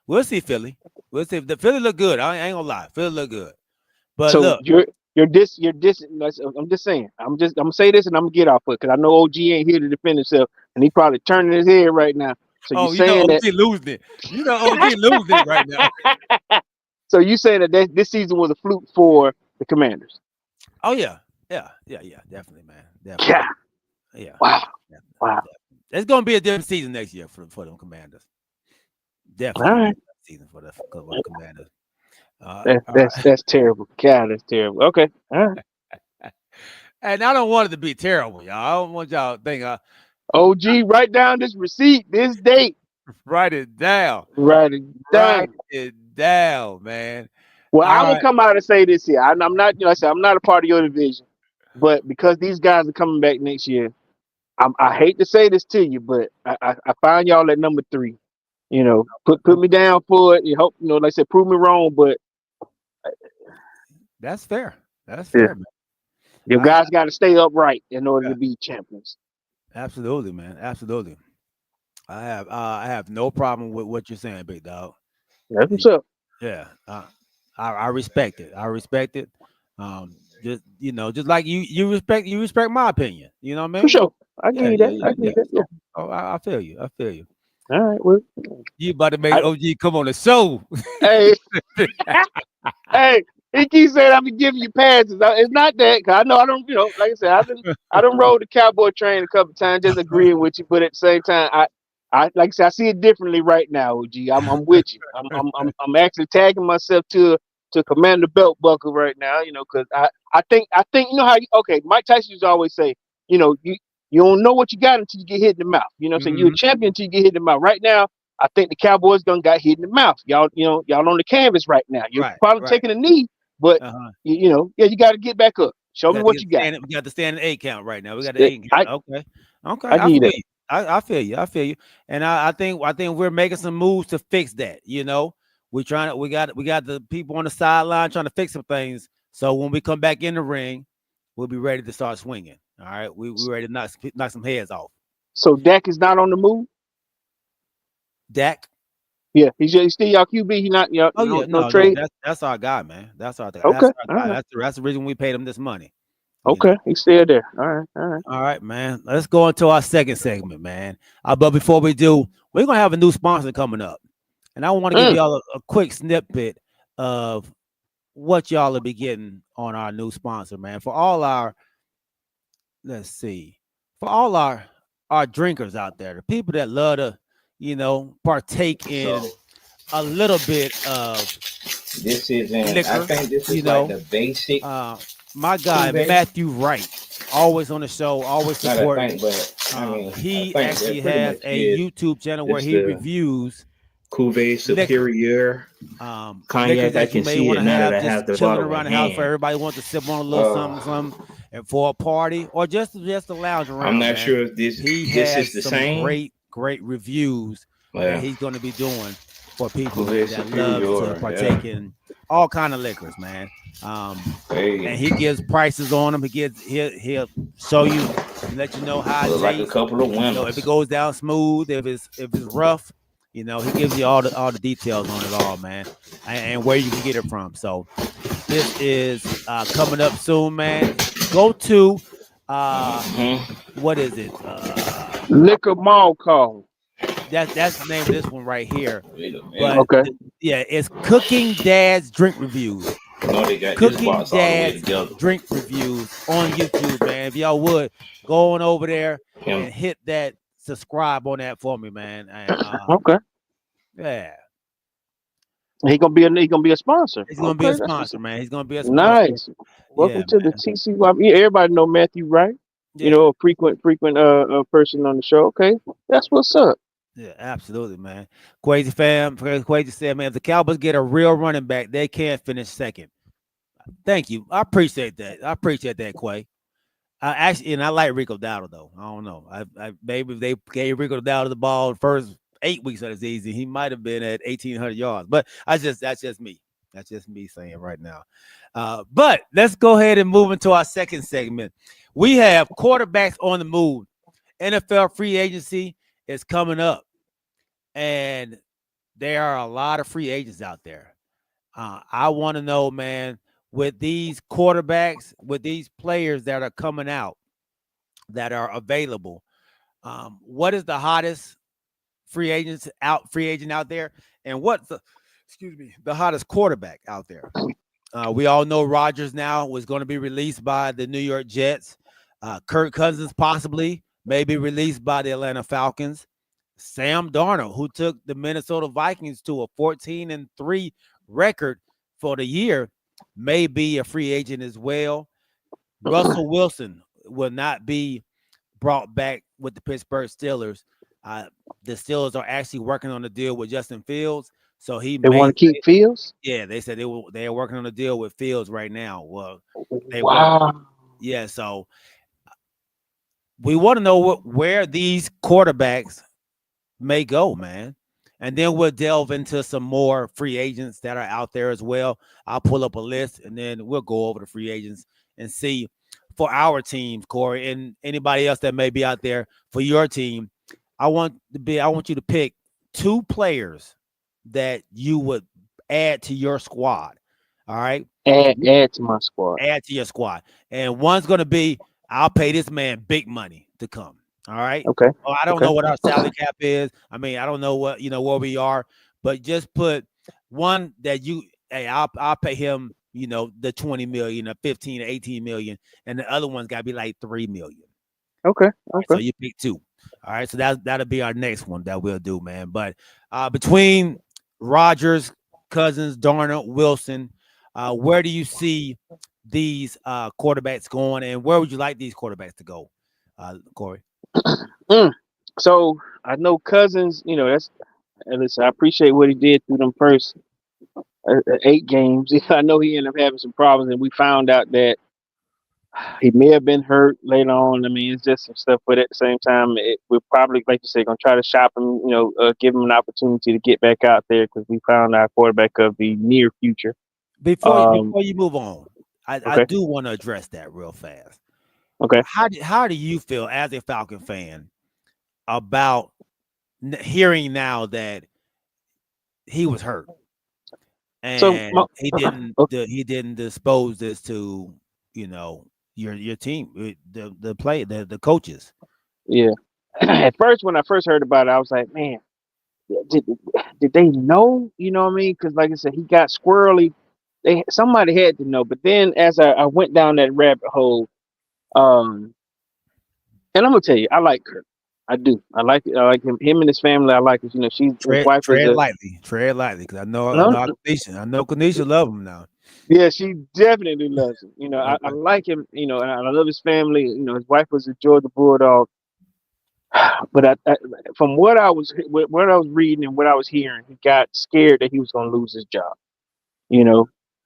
We'll see Philly. We'll see if the Philly look good. I ain't gonna lie, Philly look good. But so look, you're dissing. I'm just saying. I'm gonna say this and I'm gonna get off it because I know OG ain't here to defend himself and he probably turning his head right now. So you know OG losing it. You know OG losing it right now. So you saying that this season was a fluke for the Commanders? Oh yeah, definitely, man. Definitely. Yeah. Wow. It's gonna be a different season next year for them Commanders. Definitely. All right. Season for the Commanders. That's terrible. God, that's terrible. Okay. All right. And I don't want it to be terrible, y'all. I don't want y'all to think OG, write down this receipt, this date. Write it down. Write it down, man. Well, I'm gonna come out and say this here. I'm not, I'm not a part of your division, but because these guys are coming back next year, I hate to say this to you, but I find y'all at number 3. You know, put me down for it. You hope, like I said, prove me wrong, but that's fair. That's fair, man. Your guys got to stay upright in order to be champions. Absolutely, man. Absolutely. I have no problem with what you're saying, big dog. That's what's up. Yeah. I respect it. Just like you respect my opinion. You know what I mean? For sure. I give you that. I give you that. Yeah. Oh, I feel you. All right. Well, you about to make OG come on the show. Hey. Hey, he keeps saying I'm giving you passes. It's not that, cause I know I don't, like I said, I done rode the cowboy train a couple times, just agreeing with you, but at the same time, I like I said, I see it differently right now, OG. I'm with you. I'm actually tagging myself to command the belt buckle right now, because I think how Mike Tyson used to always say, you don't know what you got until you get hit in the mouth. You know what I'm saying? You're a champion until you get hit in the mouth. Right now, I think the Cowboys got hit in the mouth. Y'all on the canvas right now. You're probably taking a knee, but you got to get back up. Show me what you got. We got to stand an 8 count right now. We got the 8 count. Okay. I feel you. And I think we're making some moves to fix that. We got the people on the sideline trying to fix some things. So when we come back in the ring, we'll be ready to start swinging. All right, we ready to knock some heads off. So Dak is not on the move. Dak. Yeah, he's still y'all QB. He not y'all. Oh yeah, no no, trade. that's our guy, man. That's our guy. Okay, That's the reason we paid him this money. Okay, he's still there. All right. All right, man. Let's go into our second segment, man. But before we do, we're gonna have a new sponsor coming up, and I want to give y'all a quick snippet of what y'all will be getting on our new sponsor, man. For all our, our drinkers out there, the people that love to, partake in a little bit of this is liquor, I think this is like the basic. My guy Matthew Wright, always on the show, always supporting. He actually has a YouTube channel where he reviews Cuvée Superior cognac. I can see it now that I have the chilling bottle around the in house hand. for everybody wants to sip on a little something, and for a party or just to lounge around. I'm not sure if this is the same. Great reviews that he's going to be doing for people that love to partake in all kind of liquors, man. And he gives prices on them. He'll show you, let you know how it tastes. Like a couple of women. If it goes down smooth, if it's rough, he gives you all the details on it all, man, and where you can get it from. So this is coming up soon, man. Go to what is it? Liquor Mall Call. That's the name of this one right here. But it's Cooking Dad's Drink Reviews. Cooking Dad's Drink Reviews on YouTube, man. If y'all would go on over there and hit that subscribe on that for me, man. And, yeah. He gonna be a sponsor. He's gonna be a sponsor, man. He's gonna be a sponsor. Nice. Welcome to the TCY. Everybody know Matthew, right? Yeah. A frequent person on the show. Okay, that's what's up. Yeah, absolutely, man. Crazy fam. Crazy said, man, if the Cowboys get a real running back, they can't finish second. Thank you. I appreciate that. Quay. I like Rico Dowdle though. I don't know. I maybe if they gave Rico Dowdle the ball the first 8 weeks of the season, he might have been at 1,800 yards. But that's just me. That's just me saying right now. But let's go ahead and move into our second segment. We have quarterbacks on the move. NFL free agency is coming up, and there are a lot of free agents out there. I want to know, man, with these quarterbacks, with these players that are coming out, that are available, what is the hottest free agent out there, and what's the hottest quarterback out there? We all know Rodgers now was going to be released by the New York Jets. Kirk Cousins possibly may be released by the Atlanta Falcons. Sam Darnold, who took the Minnesota Vikings to a 14-3 record for the year, may be a free agent as well. Russell Wilson will not be brought back with the Pittsburgh Steelers. The Steelers are actually working on a deal with Justin Fields, so they want to keep Fields. Yeah, they said they are working on a deal with Fields right now. Well, so we want to know where these quarterbacks may go, man. And then we'll delve into some more free agents that are out there as well. I'll pull up a list, and then we'll go over the free agents and see for our team, Corey, and anybody else that may be out there for your team. I want you to pick 2 players that you would add to your squad. All right. Add to my squad. Add to your squad. And one's going to be, I'll pay this man big money to come. All right. Okay. Oh, I don't know what our salary cap is. I mean, I don't know what, where we are, but just put one that I'll pay him, the 20 million or 15 or 18 million. And the other one's got to be like 3 million. Okay. Right, so you pick 2. All right. So that'll be our next one that we'll do, man. But between Rodgers, Cousins, Darnold, Wilson, where do you see these quarterbacks going, and where would you like these quarterbacks to go, Corey? So I know Cousins, listen, I appreciate what he did through them first 8 games. I know he ended up having some problems, and we found out that He may have been hurt later on. I mean, it's just some stuff, but at the same time, we're probably, like you said, going to try to shop him, give him an opportunity to get back out there because we found our quarterback of the near future. Before you move on, I do want to address that real fast. Okay. How do you feel as a Falcon fan about hearing now that he was hurt and he didn't dispose this to your team, the coaches? Yeah. At first, when I first heard about it, I was like, man, did they know? You know what I mean? Because like I said, he got squirrely. Somebody had to know. But then as I went down that rabbit hole, and I'm gonna tell you, I like Kirk. I do. I like him and his family. I like his. His wife tread is lightly, because I know Kanisha love him now. Yeah, she definitely loves him. I like him. And I love his family. His wife was a Georgia Bulldog. But I from what I was reading and what I was hearing, he got scared that he was going to lose his job.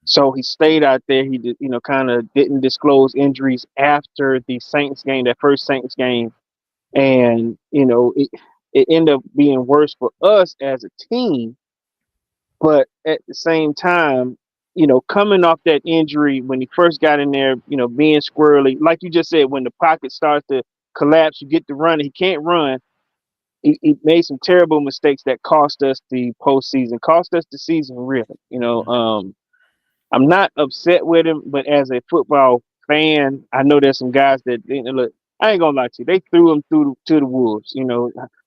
So he stayed out there. He did, kind of didn't disclose injuries after the Saints game, that first Saints game, and it ended up being worse for us as a team. But at the same time, coming off that injury when he first got in there, being squirrely, like you just said, when the pocket starts to collapse, you get to run, he can't run. He made some terrible mistakes that cost us the postseason, cost us the season, really. I'm not upset with him, but as a football fan, I know there's some guys that look. I ain't gonna lie to you, they threw him to the wolves.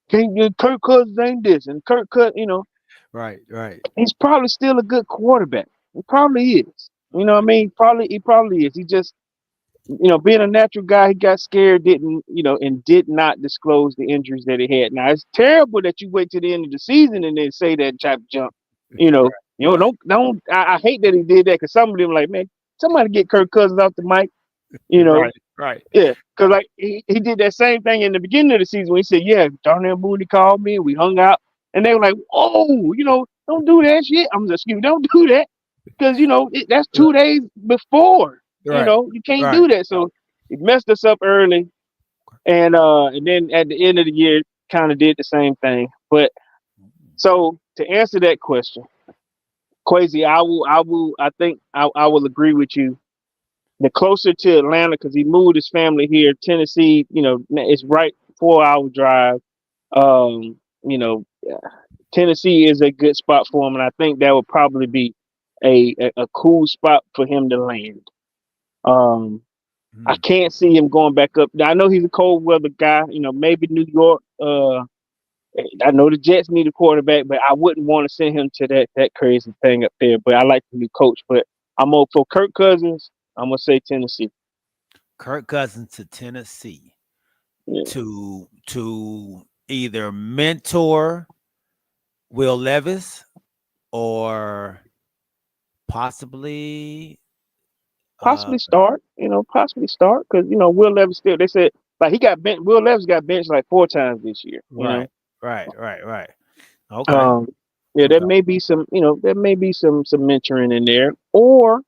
Can't get Kirk Cousins ain't this, and Kirk Cousins, Right. he's probably still a good quarterback. He probably is. You know what I mean? He probably is. He just, being a natural guy, he got scared, and did not disclose the injuries that he had. Now it's terrible that you wait to the end of the season and then say that type of jump. Don't. I hate that he did that because some of them like, man, somebody get Kirk Cousins off the mic. Right. Yeah, because like he did that same thing in the beginning of the season when he said, yeah, Darnell Mooney called me, we hung out, and they were like, oh, don't do that shit. Don't do that because that's 2 days before. Right. You can't do that. So he messed us up early, and then at the end of the year, kind of did the same thing. But so to answer that question, Quasi, I think I will agree with you. The closer to Atlanta, because he moved his family here, Tennessee, it's right 4-hour drive. Tennessee is a good spot for him, and I think that would probably be a cool spot for him to land. I can't see him going back up. I know he's a cold weather guy, maybe New York. I know the Jets need a quarterback, but I wouldn't want to send him to that crazy thing up there. But I like the new coach. But I'm over for Kirk Cousins. I'm gonna say Tennessee. Kirk Cousins to Tennessee to either mentor Will Levis or possibly start. Possibly start because Will Levis still. They said like he got benched. Will Levis got benched like 4 times this year. Right. Okay. There may be some. There may be some mentoring in there, or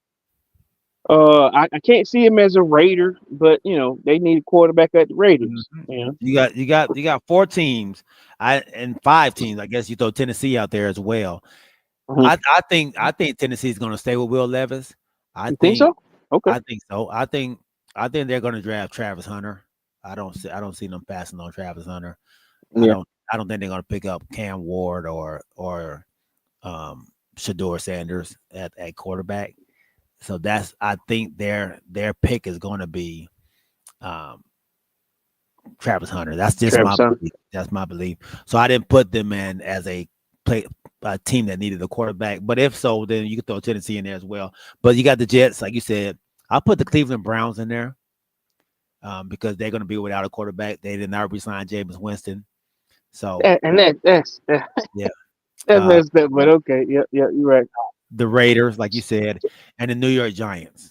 I can't see him as a Raider, but they need a quarterback at the Raiders. You got 4 teams, and 5 teams. I guess you throw Tennessee out there as well. I think Tennessee is going to stay with Will Levis. I think so. Okay. I think so. I think they're going to draft Travis Hunter. I don't see them passing on Travis Hunter. Yeah. I don't think they're going to pick up Cam Ward or Shador Sanders at quarterback. So I think their pick is going to be Travis Hunter. That's just belief. That's my belief. So I didn't put them in as a team that needed a quarterback. But if so, then you can throw Tennessee in there as well. But you got the Jets, like you said. I'll put the Cleveland Browns in there because they're going to be without a quarterback. They did not resign Jameis Winston. So that's messed up. But okay, yeah, you're right. The Raiders, like you said, and the New York Giants.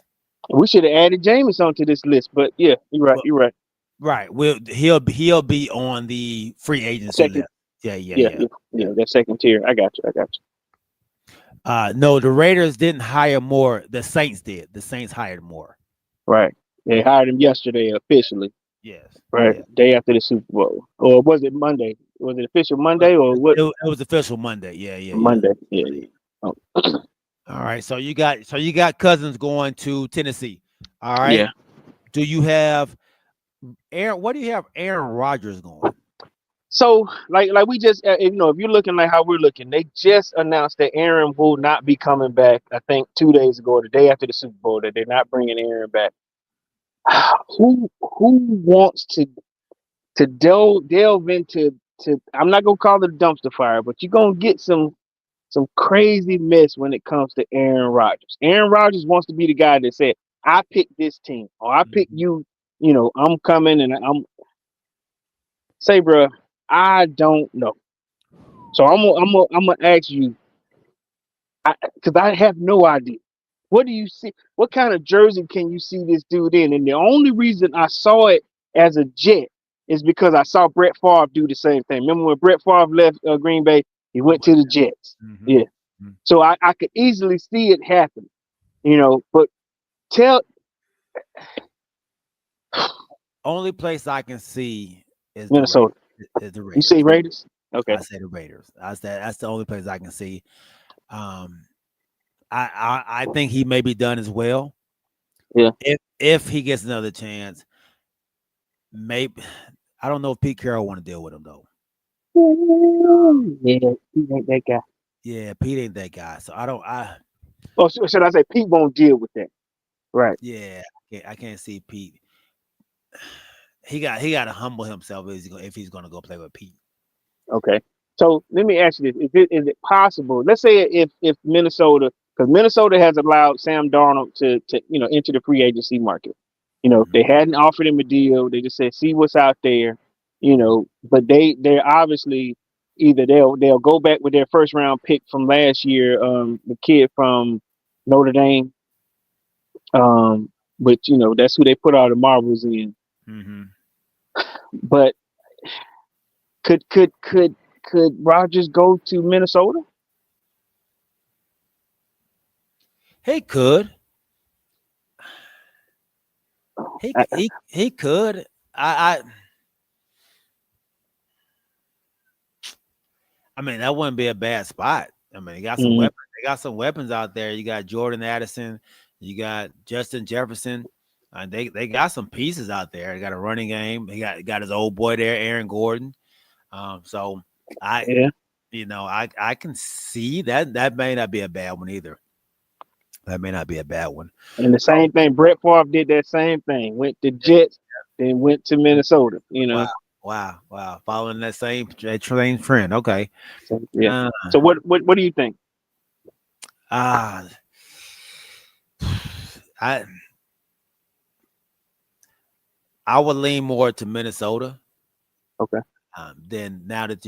We should have added Jameis onto this list, but yeah, you're right. You're right. Right. He'll be on the free agency list. Yeah. That second tier. I got you. No, the Raiders didn't hire more. The Saints did. The Saints hired more. Right. They hired him yesterday officially. Yes. Right. Yeah. Day after the Super Bowl. Or was it Monday? Was it official Monday or what? It was official Monday. Yeah. Monday. Yeah. Oh. All right. So you got Cousins going to Tennessee. All right. Yeah. Do you have Aaron? What do you have Aaron Rodgers going? So, like we just, if you're looking like how we're looking, they just announced that Aaron will not be coming back. I think 2 days ago, or the day after the Super Bowl, that they're not bringing Aaron back. Who wants to delve into? I'm not gonna call it a dumpster fire, but you're gonna get some crazy mess when it comes to Aaron Rodgers. Aaron Rodgers wants to be the guy that said, "I picked this team, or I picked you." I'm coming and I'm say, bro, I don't know. So I'm gonna ask you, because I have no idea. What do you see? What kind of jersey can you see this dude in? And the only reason I saw it as a Jet is because I saw Brett Favre do the same thing. Remember when Brett Favre left Green Bay? He went to the Jets. Mm-hmm. Yeah. Mm-hmm. So I could easily see it happen. But only place I can see is Minnesota. The Raiders. You say Raiders? Okay. I say the Raiders. That's the only place I can see. I think he may be done as well. Yeah. If he gets another chance, maybe I don't know if Pete Carroll want to deal with him though. Yeah, he ain't that guy. Yeah, Pete ain't that guy. So should I say Pete won't deal with that? Right. Yeah, I can't see Pete. He got to humble himself if he's going to go play with Pete. Okay. So let me ask you this: Is it possible? Let's say if Minnesota, because Minnesota has allowed Sam Darnold to enter the free agency market. If they hadn't offered him a deal, they just said see what's out there. But they're obviously either they'll go back with their first round pick from last year, the kid from Notre Dame. But that's who they put all the marbles in. Mm-hmm. But could Rodgers go to Minnesota? He could. He could. I mean, that wouldn't be a bad spot. I mean, they got some weapons. They got some weapons out there. You got Jordan Addison. You got Justin Jefferson. They got some pieces out there. They got a running game. He got his old boy there, Aaron Gordon. So I can see that. That may not be a bad one either. That may not be a bad one. And the same thing, Brett Favre did that same thing. Went to Jets, then went to Minnesota. Wow. Following that same trend. Okay. Yeah. So what do you think? I would lean more to Minnesota. Okay. Then now that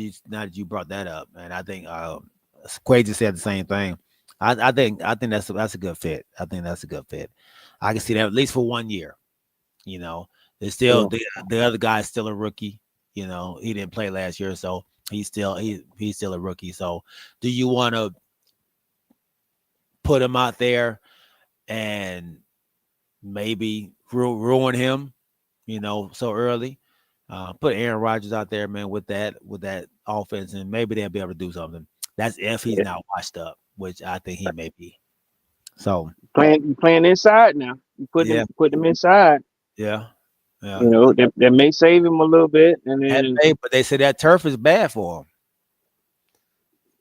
you brought that up, and I think Quazy said the same thing. I think that's a good fit. I think that's a good fit. I can see that at least for 1 year. There's still the other guy's still a rookie. He didn't play last year, so he's still a rookie. So do you want to put him out there and maybe ruin him, so early? Put Aaron Rodgers out there, man, with that offense, and maybe they'll be able to do something. That's if he's not washed up, which I think he may be. So playing inside now. You put him inside. Yeah. That may save him a little bit, and then but they say that turf is bad for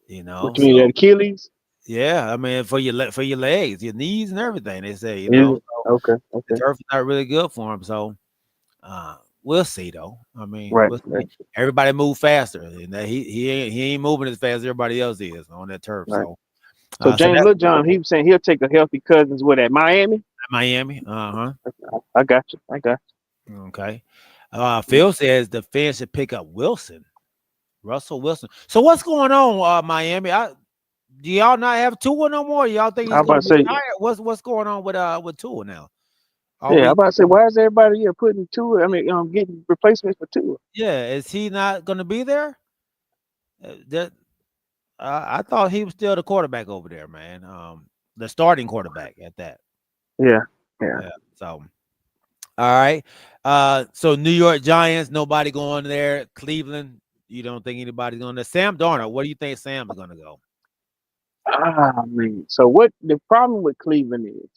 him. What you mean, the Achilles? Yeah, I mean for your legs, your knees, and everything. They say, So okay. The turf is not really good for him. So we'll see, though. I mean, right. Everybody move faster, and he ain't moving as fast as everybody else is on that turf. Right. So James Littlejohn, he was saying he'll take a healthy Cousins with at Miami. Miami. I got you. Okay. Phil says the fans should pick up Russell Wilson. So what's going on, Miami? Do y'all not have Tua no more? Y'all think he's going to be tired? What's going on with Tua now? I'm about to say, why is everybody here putting Tua? I mean, getting replacements for Tua. Yeah, is he not going to be there? I thought he was still the quarterback over there, man. The starting quarterback at that. Yeah. So All right. So New York Giants, nobody going there. Cleveland, you don't think anybody's going there. Sam Darnold, where do you think Sam is going to go? Man. So what the problem with Cleveland is?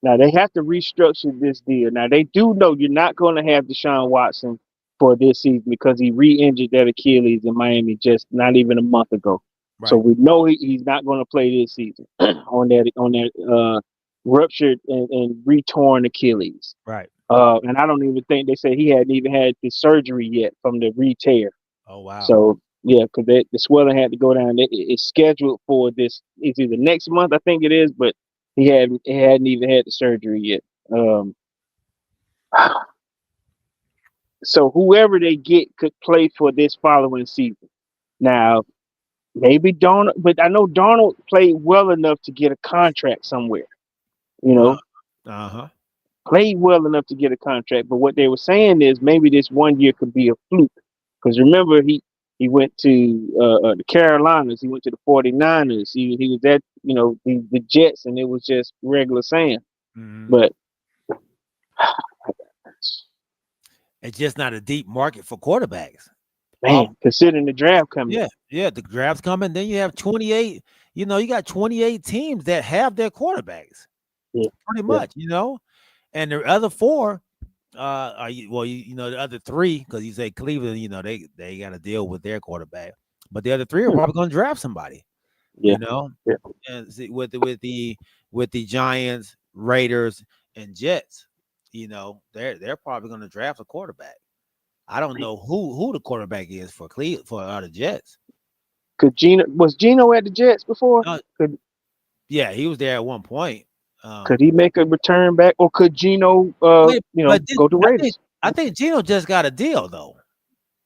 Now they have to restructure this deal. Now they do know you're not going to have Deshaun Watson for this season because he re-injured that Achilles in Miami just not even a month ago. Right. So we know he's not going to play this season on that ruptured and retorn Achilles. Right. And I don't even think they said he hadn't even had the surgery yet from the re-tear. Oh wow. So yeah, because the swelling had to go down. It's scheduled for this. It's either next month, I think it is, but he hadn't even had the surgery yet. So whoever they get could play for this following season. Now, maybe Darnold, but I know Darnold played well enough to get a contract somewhere. You know, played well enough to get a contract. But what they were saying is maybe this 1 year could be a fluke. Because remember, he went to the Carolinas. He went to the 49ers. He was at, the Jets, and it was just regular Sam. But it's just not a deep market for quarterbacks. Man, considering the draft coming. Yeah, the draft's coming. Then you have 28, you got 28 teams that have their quarterbacks. Yeah. Pretty much, And the other four, the other three, because you say Cleveland, they got to deal with their quarterback. But the other three are probably going to draft somebody. Yeah. And see, with the Giants, Raiders, and Jets, they're probably going to draft a quarterback. I don't know who the quarterback is for the Jets. Was Geno at the Jets before? Yeah, he was there at one point. Could he make a return back, or could Geno, go to Raiders? I think Geno just got a deal though.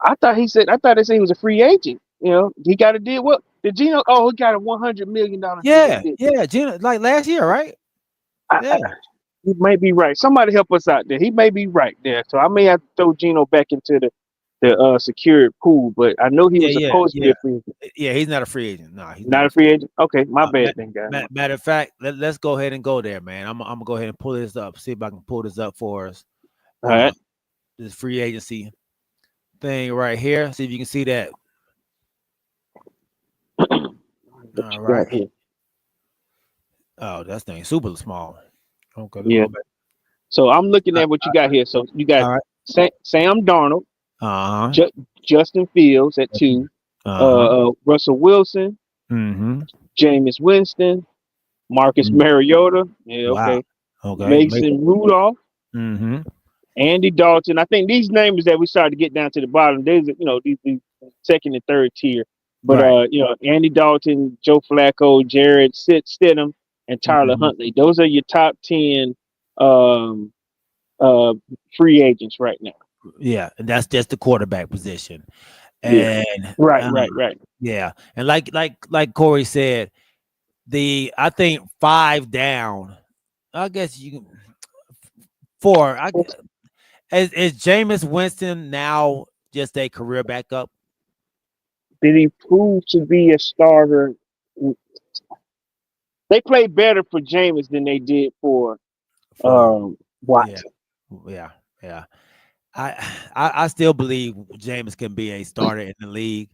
I thought they said he was a free agent. He got a deal. What did Geno? Oh, he got a $100 million. Yeah, Geno, like last year, right? He may be right. Somebody help us out there. He may be right there. So I may have to throw Geno back into the secured pool, but I know he was supposed to be a free agent. Yeah, he's not a free agent. No, he's not a free agent. Okay, my bad then, guys. Matter of fact, let's go ahead and go there, man. I'm gonna go ahead and pull this up. See if I can pull this up for us. All right. This free agency thing right here. See if you can see that. All right. Here. Oh, that thing super small. Okay. Yeah. So I'm looking at what you got here. So you got Sam Darnold, Justin Fields at 2, Russell Wilson, Jameis Winston, Marcus Mariota, Mason Rudolph, Andy Dalton. I think these names that we started to get down to the bottom, there's these second and third tier. But Andy Dalton, Joe Flacco, Jared Stidham, and Tyler Huntley. Those are your top 10 free agents right now. Yeah, and that's just the quarterback position. And right. Yeah, and like Corey said, I think 5 down. I guess you can 4. Is Jameis Winston now just a career backup? Did he prove to be a starter? They played better for Jameis than they did for Watson. Yeah. I still believe Jameis can be a starter in the league.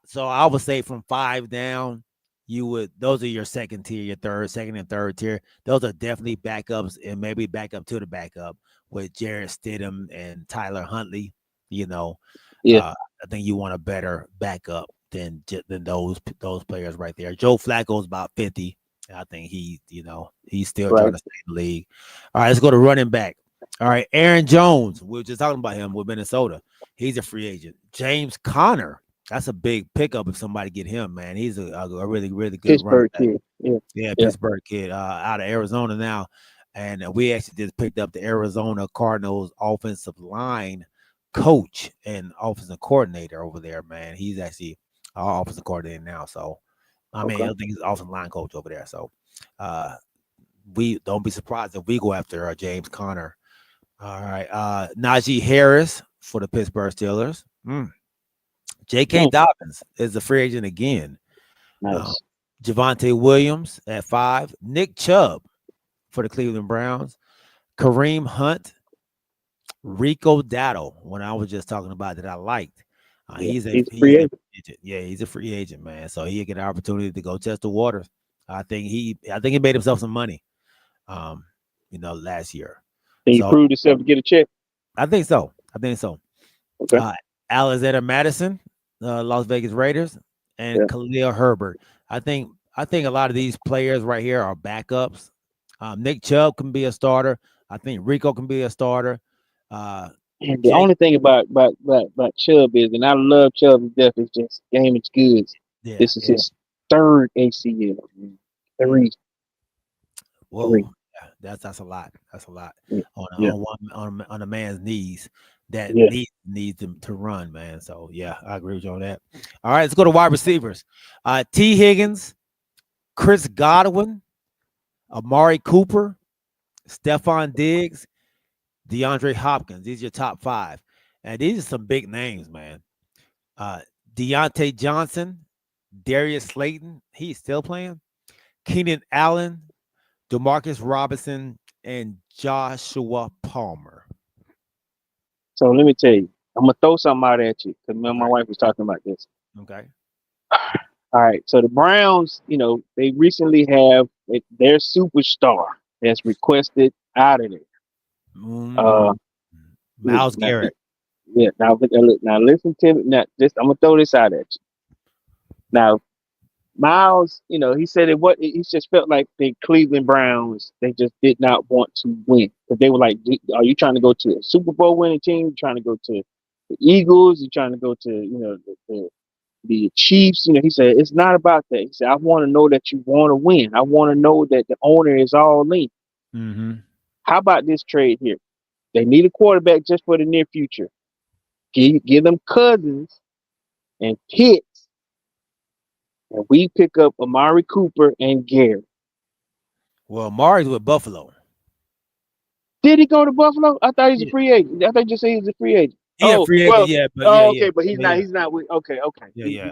So I would say from 5 down, those are your second and third tier. Those are definitely backups, and maybe backup to the backup with Jared Stidham and Tyler Huntley. I think you want a better backup than those players right there. Joe Flacco is about 50. I think he's still trying to stay in the league. All right, let's go to running back. All right, Aaron Jones. We were just talking about him with Minnesota. He's a free agent. James Conner. That's a big pickup if somebody get him, man. He's a really, really good Pittsburgh kid. Pittsburgh kid out of Arizona now. And we actually just picked up the Arizona Cardinals offensive line coach and offensive coordinator over there, man. He's actually our offensive coordinator now. So, I think he's offensive line coach over there. So, we don't be surprised if we go after James Conner. All right. Najee Harris for the Pittsburgh Steelers. J.K. Dobbins is a free agent again. Nice. Javonte Williams at 5. Nick Chubb for the Cleveland Browns. Kareem Hunt Rico Dowdle, when I was just talking about that I liked. He's a free agent. Yeah, he's a free agent, man. So he'll get an opportunity to go test the waters. I think he made himself some money, last year. He proved himself to get a check. I think so. Okay. Alexander Madison, Las Vegas Raiders, and Khalil Herbert. I think a lot of these players right here are backups. Nick Chubb can be a starter. I think Rico can be a starter. And the only thing about Chubb is, and I love Chubb to death, is just game is good. Yeah, this is his third ACL. Three. Whoa, yeah, that's a lot. That's a lot on a man's knees that needs him to run, man. So yeah, I agree with you on that. All right, let's go to wide receivers. T. Higgins, Chris Godwin, Amari Cooper, Stephon Diggs, DeAndre Hopkins. These are your top 5. And these are some big names, man. Deontay Johnson, Darius Slayton, he's still playing. Keenan Allen, DeMarcus Robinson, and Joshua Palmer. So let me tell you, I'm going to throw something out at you because my wife was talking about this. Okay. All right. So the Browns, they recently have their superstar has requested out of there. Myles Garrett. Yeah. Now listen to me. Now, I'm gonna throw this out at you. Now, Myles, he said he just felt like the Cleveland Browns, they just did not want to win. Because they were like, are you trying to go to a Super Bowl winning team? You trying to go to the Eagles? You trying to go to, the Chiefs? He said, it's not about that. He said, I want to know that you want to win. I want to know that the owner is all in. Mm-hmm. How about this trade here? They need a quarterback just for the near future. Give them Cousins and Pitts, and we pick up Amari Cooper and Garrett. Well, Amari's with Buffalo. Did he go to Buffalo? I thought he's a free agent. I thought you said he was a free agent. Yeah, free agent. But he's not. He's not with. Okay. Yeah.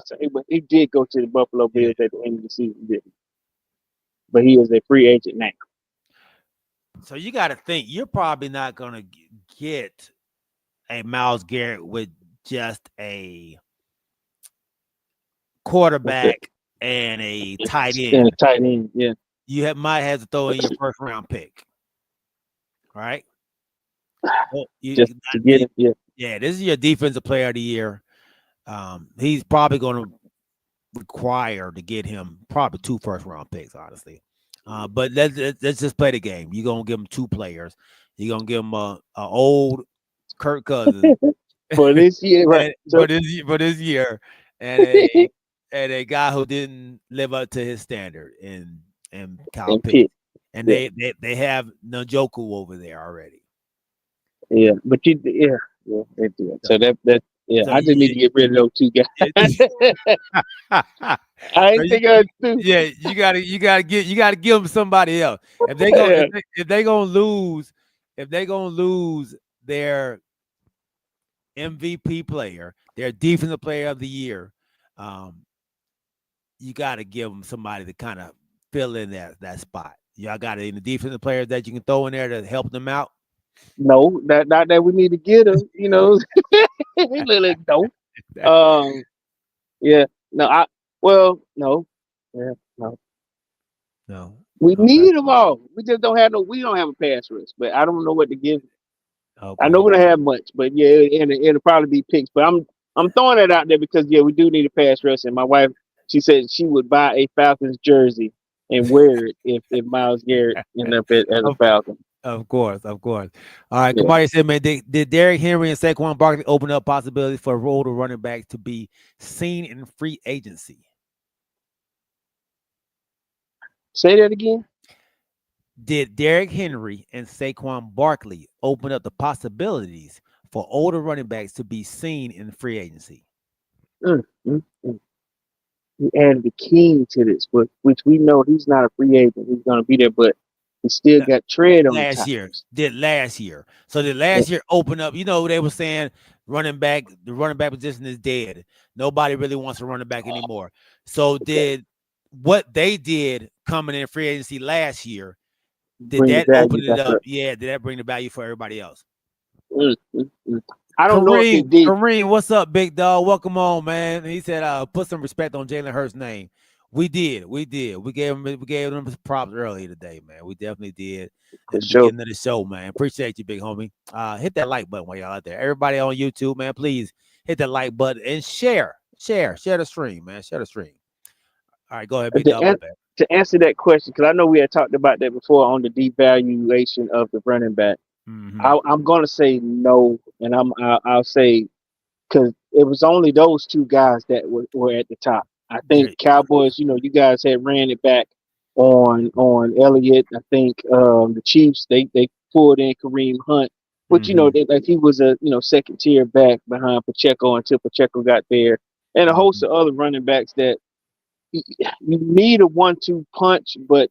He did go to the Buffalo Bills at the end of the season, didn't he? But he is a free agent now. So you got to think you're probably not going to get a Myles Garrett with just a quarterback and a tight end. And a tight end, yeah. You might have to throw in your first round pick, right? Well, just to get it, yeah. Yeah, this is your defensive player of the year. He's probably going to require to get him probably 2 first round picks, honestly. But let's just play the game. You're gonna give him 2 players. You're gonna give him a old Kirk Cousins for this year, right? for this year, and a guy who didn't live up to his standard in Kyle Pitts. And they have Njoku over there already. Yeah, but they do. So that I just need to get rid of those 2 guys. I ain't think I do. Yeah, you gotta give them somebody else. If they gonna lose their MVP player, their defensive player of the year, you gotta give them somebody to kind of fill in that spot. Y'all got any defensive players that you can throw in there to help them out? No, not that we need to get them. Really don't. Yeah. No. No. Yeah. No. We need them all. We just don't have we don't have a pass rush, but I don't know what to give. Okay. I know we don't have much, but yeah, and it'll probably be picks. But I'm throwing that out there because we do need a pass rush, and my wife, she said she would buy a Falcons jersey and wear it if Myles Garrett ended up as a Falcon. Of course. All right, Kamari said, man, did Derrick Henry and Saquon Barkley open up possibilities for older running backs to be seen in free agency? Say that again. Did Derrick Henry and Saquon Barkley open up the possibilities for older running backs to be seen in free agency? You added the king to this, which we know he's not a free agent. He's going to be there, but he still got tread on last year. Did last year. So did last year open up? They were saying the running back position is dead. Nobody really wants a running back anymore. So did what they did coming in free agency last year, did that open it up? Yeah, did that bring the value for everybody else? I don't know if it did. Kareem, what's up, big dog? Welcome on, man. He said, put some respect on Jalen Hurts' name. We did. We gave him his props earlier today, man. We definitely did at the beginning of the show, man. Appreciate you, big homie. Hit that like button while y'all out there. Everybody on YouTube, man, please hit that like button and share the stream, man. Share the stream. All right, go ahead, big dog. To answer that question, because I know we had talked about that before on the devaluation of the running back. I'm gonna say no, and I'll say because it was only those two guys that were at the top. I think Cowboys, you guys had ran it back on Elliott. I think the Chiefs they pulled in Kareem Hunt, which like he was a second tier back behind Pacheco until Pacheco got there, and a host of other running backs that you need a 1-2 punch, but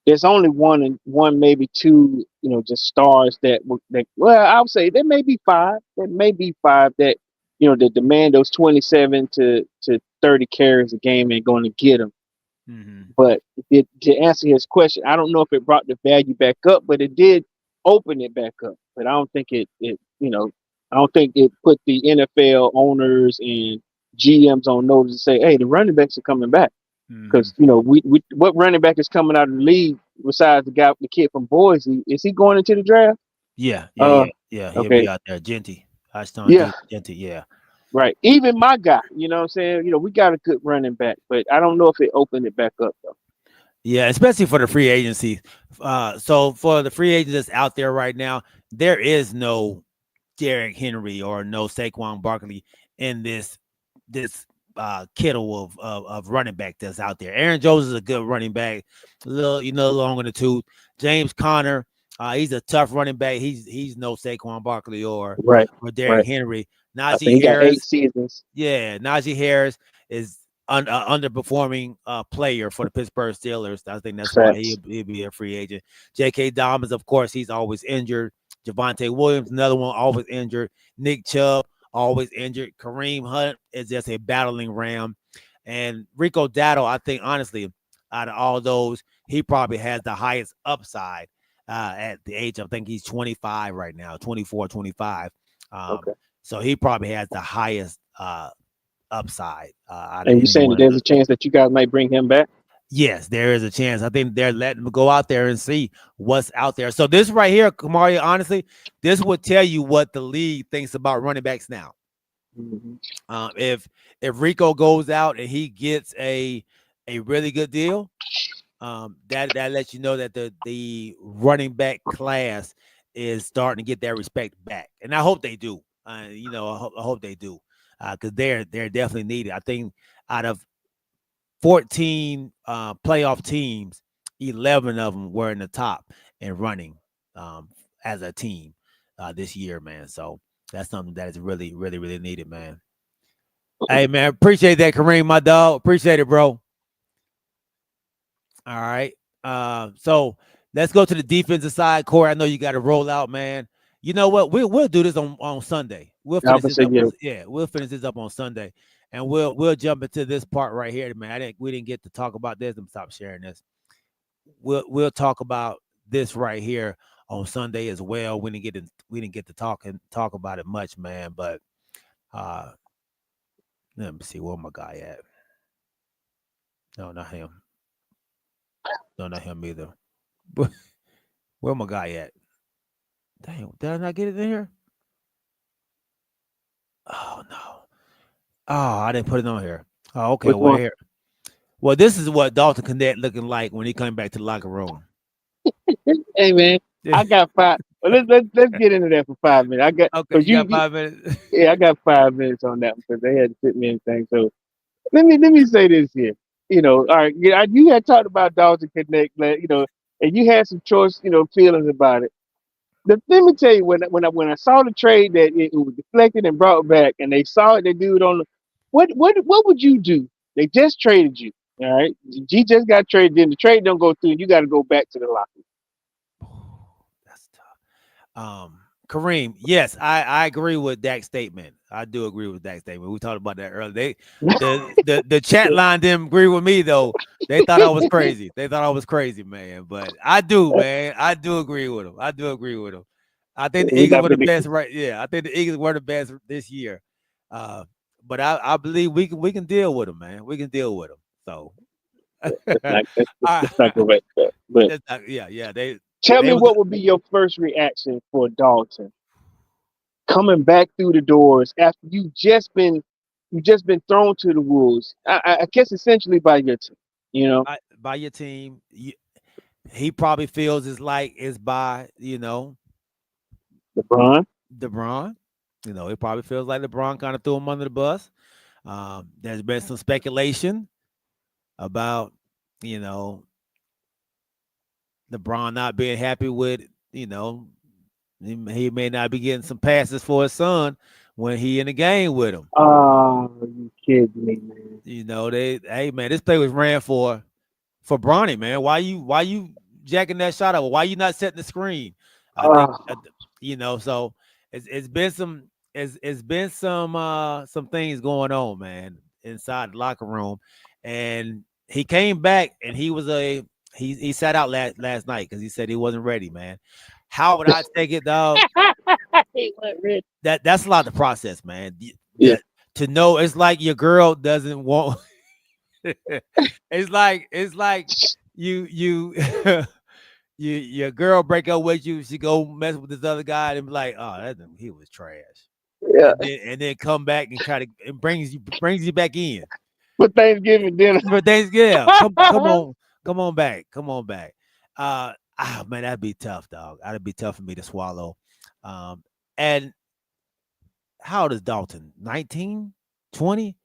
there's only one maybe two, just stars that well, I would say there may be five. There may be five that that demand those 27 to 30 carries a game and going to get them. But to answer his question, I don't know if it brought the value back up, but it did open it back up. But I don't think I don't think it put the NFL owners and GMs on notice to say, hey, the running backs are coming back. Because what running back is coming out of the league besides the kid from Boise? Is he going into the draft? Yeah. He'll be out there, Genty. Genty, yeah. Right. Even my guy, you know what I'm saying? We got a good running back, but I don't know if it opened it back up though. Yeah, especially for the free agency. So for the free agents that's out there right now, there is no Derrick Henry or no Saquon Barkley in this kittle of running back that's out there. Aaron Jones is a good running back, a little long in the tooth. James Conner, he's a tough running back. He's no Saquon Barkley or Derrick Henry. Najee Harris, 8 seasons. Yeah, Najee Harris is underperforming player for the Pittsburgh Steelers. I think that's why he'll be a free agent. J.K. Dobbins, of course, he's always injured. Javonte Williams, another one, always injured. Nick Chubb, always injured. Kareem Hunt is just a battling ram. And Rico Dowdle, I think, honestly, out of all those, he probably has the highest upside at the age of, I think he's 25 right now, 24, 25. So he probably has the highest upside. And you're saying that there's a chance that you guys might bring him back? Yes, there is a chance. I think they're letting him go out there and see what's out there. So this right here, Kamari, honestly, this would tell you what the league thinks about running backs now. If Rico goes out and he gets a really good deal, that lets you know that the running back class is starting to get their respect back, and I hope they do. I hope they do, because they're definitely needed. I think out of 14 playoff teams, 11 of them were in the top and running as a team this year, man. So that's something that is really, really, really needed, man. Hey, man, appreciate that, Kareem, my dog. Appreciate it, bro. All right. So let's go to the defensive side. Corey, I know you got to roll out, man. You know what? We'll do this on Sunday. We'll finish this up. We'll finish this up on Sunday, and we'll jump into this part right here, man. We didn't get to talk about this. I'm stop sharing this. We'll talk about this right here on Sunday as well. We didn't get to talk about it much, man. But let me see, where my guy at? No, not him. No, not him either. Where my guy at? Damn, did I not get it in here? Oh no. Oh, I didn't put it on here. Oh, okay. Well, here. Well, this is what Dalton Connect looking like when he came back to the locker room. Hey man, I got 5. Well, let's get into that for 5 minutes. I got you got 5 minutes. Yeah, I got 5 minutes on that because they had to fit me in things. So let me say this here. All right, you had talked about Dalton Connect, and you had some choice, feelings about it. Let me tell you, when I saw the trade that it was deflected and brought back, and they saw it, they do it on the what would you do? They just traded you, all right? G just got traded, then the trade don't go through, and you got to go back to the locker. That's tough. Kareem, yes, I agree with Dak's statement. I do agree with Dak's statement. We talked about that earlier. The chat line didn't agree with me though. They thought I was crazy. They thought I was crazy, man. But I do, man. I do agree with him. I think the Eagles were the best, right? Yeah, I think the Eagles were the best this year. But I believe we can deal with them, man. We can deal with them. So that's not correct. But yeah. Tell They me was what would be your first reaction for Dalton coming back through the doors after you just been thrown to the wolves. I guess essentially by your team. You know, by your team. He probably feels it's by LeBron. He probably feels like LeBron kind of threw him under the bus. There's been some speculation about LeBron not being happy with he may not be getting some passes for his son when he in the game with him. Oh, you kidding me, man? Hey man, this play was ran for Bronny, man. Why you jacking that shot up? Why you not setting the screen? I think so it's been some things going on, man, inside the locker room. And he came back and he sat out last night because he said he wasn't ready, man. How would I take it, dog? He wasn't ready. That's a lot to process, man. Yeah. To know it's like your girl doesn't want it's like you your girl break up with you, she go mess with this other guy and be like, oh, he was trash. Yeah. And then come back and try to it brings you back in. For Thanksgiving dinner. For Thanksgiving. Come on back. Man, that'd be tough, dog. That'd be tough for me to swallow. And how old is Dalton? 19, 20?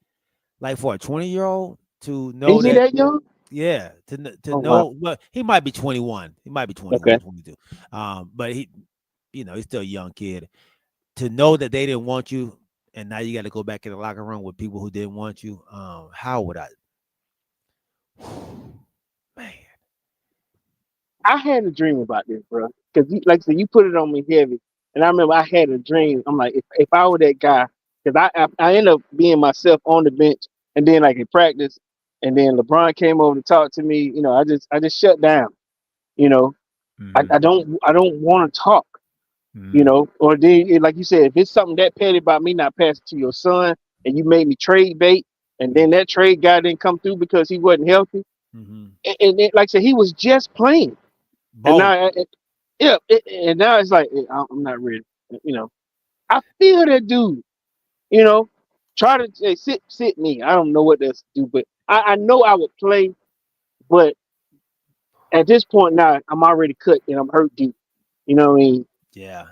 Like for a 20-year-old to know is he that young? Yeah, to know. Wow. Well, he might be 21. He might be 21, okay. 22. But he's still a young kid. To know that they didn't want you, and now you got to go back in the locker room with people who didn't want you. How would I? Man, I had a dream about this, bro. Because like I said, you put it on me heavy, and I remember I had a dream. I'm like, if I were that guy, because I ended up being myself on the bench, and then like in practice, and then LeBron came over to talk to me. I just shut down. I don't want to talk. Or then like you said, if it's something that petty about me not passing to your son, and you made me trade bait, and then that trade guy didn't come through because he wasn't healthy, and then, like I said, he was just playing. And now, and now it's like I'm not ready. I feel that dude. Try to say sit me. I don't know what that's to do, but I know I would play. But at this point now, I'm already cut and I'm hurt deep. You know what I mean? Yeah.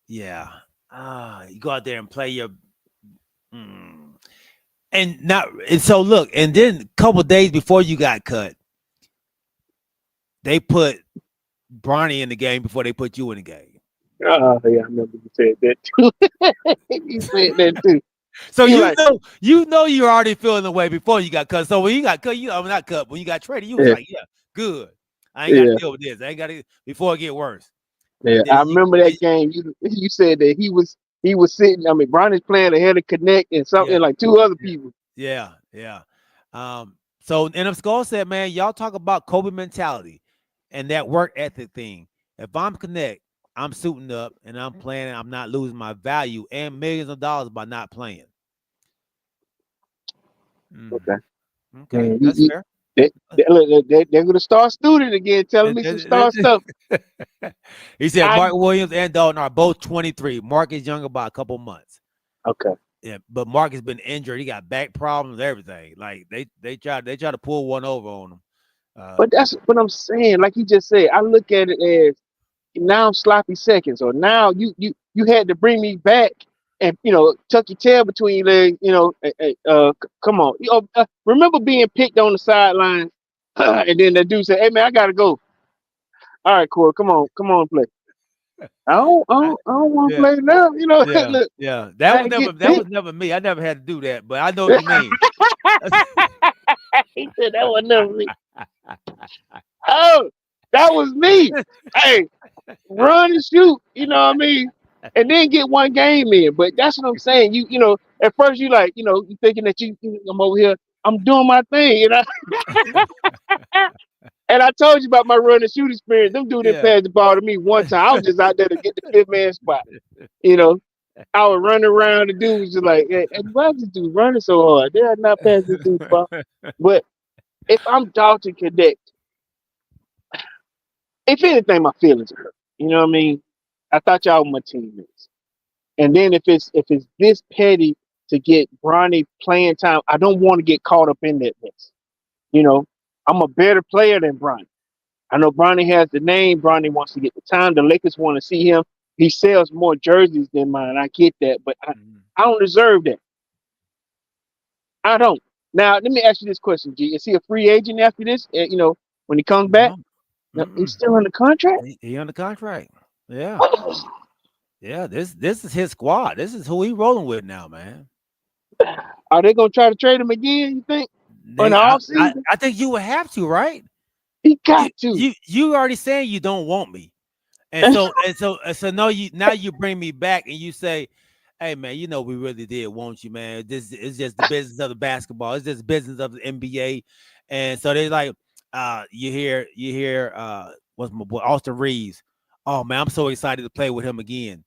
Yeah. You go out there and play your. And so look, and then a couple days before you got cut, they put Bronny in the game before they put you in the game. Yeah, I remember you said that too. You said that too. So you you're already feeling the way before you got cut. So when you got cut, not cut. When you got traded, you was like, yeah, good. I ain't got to deal with this. I ain't got to before it get worse. Yeah, I remember that game. You said that he was sitting. I mean, Bronny's playing ahead of Connect and something like two other people. Yeah. So NM Skull said, man, y'all talk about Kobe mentality and that work ethic thing. If I'm Connect, I'm suiting up and I'm playing. I'm not losing my value and millions of dollars by not playing. Okay, that's fair. They're going to start student again, telling me some star stuff. He said Mark Williams and Dalton are both 23. Mark is younger by a couple months. Okay. Yeah, but Mark has been injured. He got back problems, everything. Like they try to pull one over on him. But that's what I'm saying. Like you just said, I look at it as now I'm sloppy seconds, or now you had to bring me back and tuck your tail between your legs. Come on. Remember being picked on the sideline, and then the dude said, "Hey man, I gotta go." All right, Corey, come on, play. I don't want to play now. Look, That was never me. I never had to do that, but I know what you mean. He said that was never me. Oh, that was me. Hey, run and shoot. You know what I mean? And then get one game in. But that's what I'm saying. You at first you like, you thinking that I'm over here I'm doing my thing, you know. And I told you about my run and shoot experience. Them dude didn't pass the ball to me one time. I was just out there to get the fifth man spot. You know, I was running around. The dude was just like, hey, why is this dude running so hard? They are not pass this dude the ball. But if I'm Dalton Connect, if anything, my feelings are hurt. You know what I mean? I thought y'all were my teammates. And then if it's this petty to get Bronny playing time, I don't want to get caught up in that mess. You know, I'm a better player than Bronny. I know Bronny has the name. Bronny wants to get the time. The Lakers want to see him. He sells more jerseys than mine. I get that, but I don't deserve that. I don't. Now, let me ask you this question, G. Is he a free agent after this? You know, when he comes back? No, he's still under contract? He under contract. Yeah. Yeah, this is his squad. This is who he rolling with now, man. Are they gonna try to trade him again, you think? In the offseason? I think you would have to, right? He got to. You already saying you don't want me. And so no, now you bring me back and you say, hey man, you know we really did want you, man. This is just the business of the basketball, it's just the business of the NBA. And so they're like, you hear what's my boy Austin Reeves. Oh man, I'm so excited to play with him again.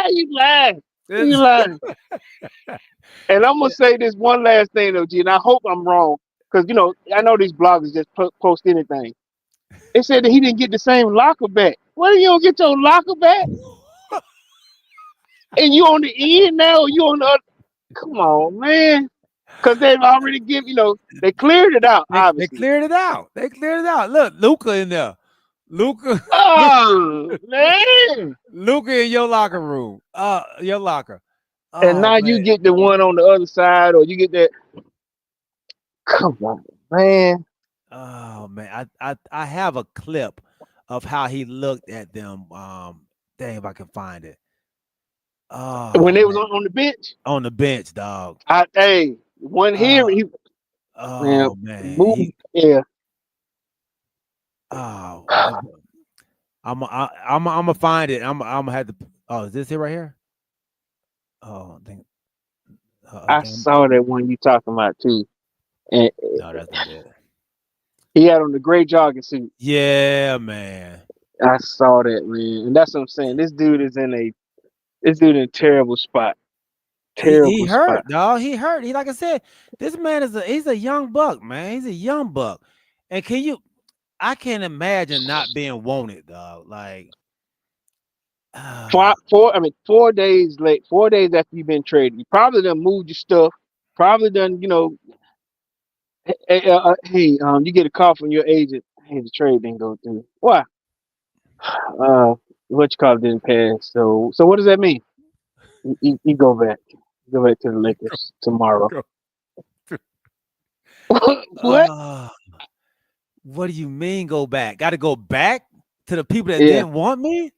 You lying. You lying. And I'm gonna say this one last thing though, G, and I hope I'm wrong, because you know I know these bloggers just post anything. They said that he didn't get the same locker back. What, you don't get your locker back? And you on the end now? Or you on the other? Come on, man. Because they've already they cleared it out. Obviously, they cleared it out. Look, Luka in there. Luka. Oh man. Luka in your locker room. Your locker. Oh, and now you get the one on the other side, or you get that. Come on, man. Oh man, I have a clip of how he looked at them. Dang, if I can find it. Oh, when they was on the bench. On the bench, dog. One here. Man. Yeah. Oh, I'm gonna find it. I'm gonna have to. Oh, is this it right here? Oh, I saw that one you talking about too. And no, that's not it. He had on the gray jogging suit. Yeah, man. I saw that, man, and that's what I'm saying. This dude is in a terrible spot. He hurt, dog. He hurt. He, like I said, this man he's a young buck, man. He's a young buck, and I can't imagine not being wanted, dog. Like 4 days late, 4 days after you've been traded, you probably done moved your stuff. Probably done, hey, you get a call from your agent. Hey, the trade didn't go through. Why? What you call it didn't pass. So what does that mean? You go back. Go back to the Lakers tomorrow. What? What do you mean go back? Got to go back to the people that didn't want me?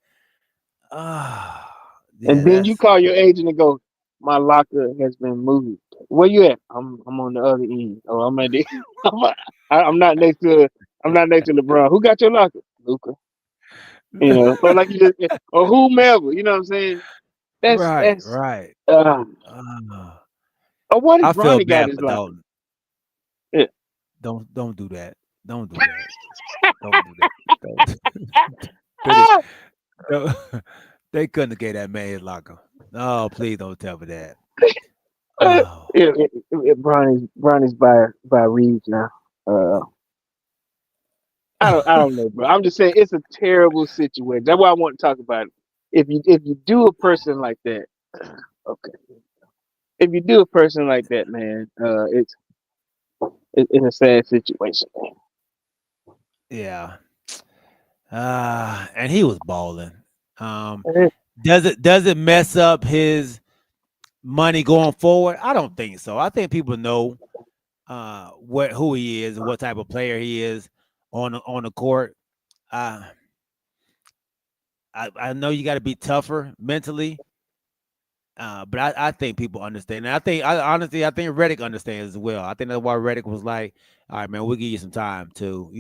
And then you call your agent and go, my locker has been moved. Where you at? I'm on the other end. Oh, I'm at the I'm not next to LeBron. Who got your locker? Luka. Or like you just, or whomever. You know what I'm saying? That's right. Or what if Bronny got his locker? Dalton. Yeah. Don't do that. Don't do that. Don't do that. They couldn't have gave that man his locker. Oh, please don't tell me that. Oh. Bronny's by Reeves now. I don't know, bro. I'm just saying it's a terrible situation. That's why I want to talk about it. If you do a person like that, okay. If you do a person like that, man, it's a sad situation, man. Yeah. And he was balling. Does it mess up his money going forward? I don't think so. I think people know who he is and what type of player he is on the court. I know you got to be tougher mentally, but I think people understand. And I think Redick understands as well. I think that's why Redick was like, "All right, man, we'll give you some time to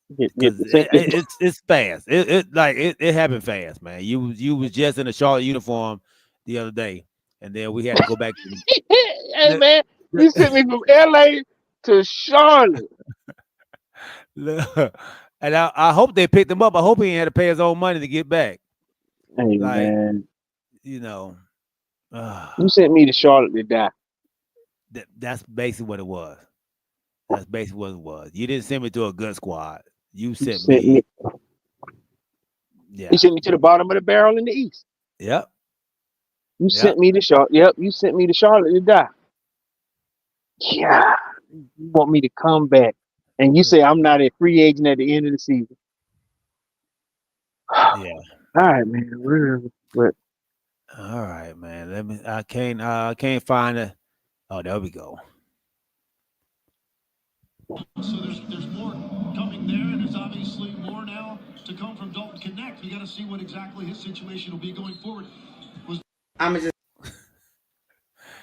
It's fast. It happened fast, man. You was just in a Charlotte uniform the other day, and then we had to go back. Hey man, you sent me from LA to Charlotte. And I hope they picked him up. I hope he ain't had to pay his own money to get back. Hey man, you know, you sent me to Charlotte to die. That's basically what it was. That's basically what it was. You didn't send me to a good squad. You sent me. Yeah. You sent me to the bottom of the barrel in the East. Yep. You sent me to Charlotte. Yep. You sent me to Charlotte to die. Yeah. You want me to come back, and you say I'm not a free agent at the end of the season. Yeah. All right, man. All right, man. I can't find it. Oh, there we go. So there's more coming there, and there's obviously more now to come from Dalton Connect. You got to see what exactly his situation will be going forward.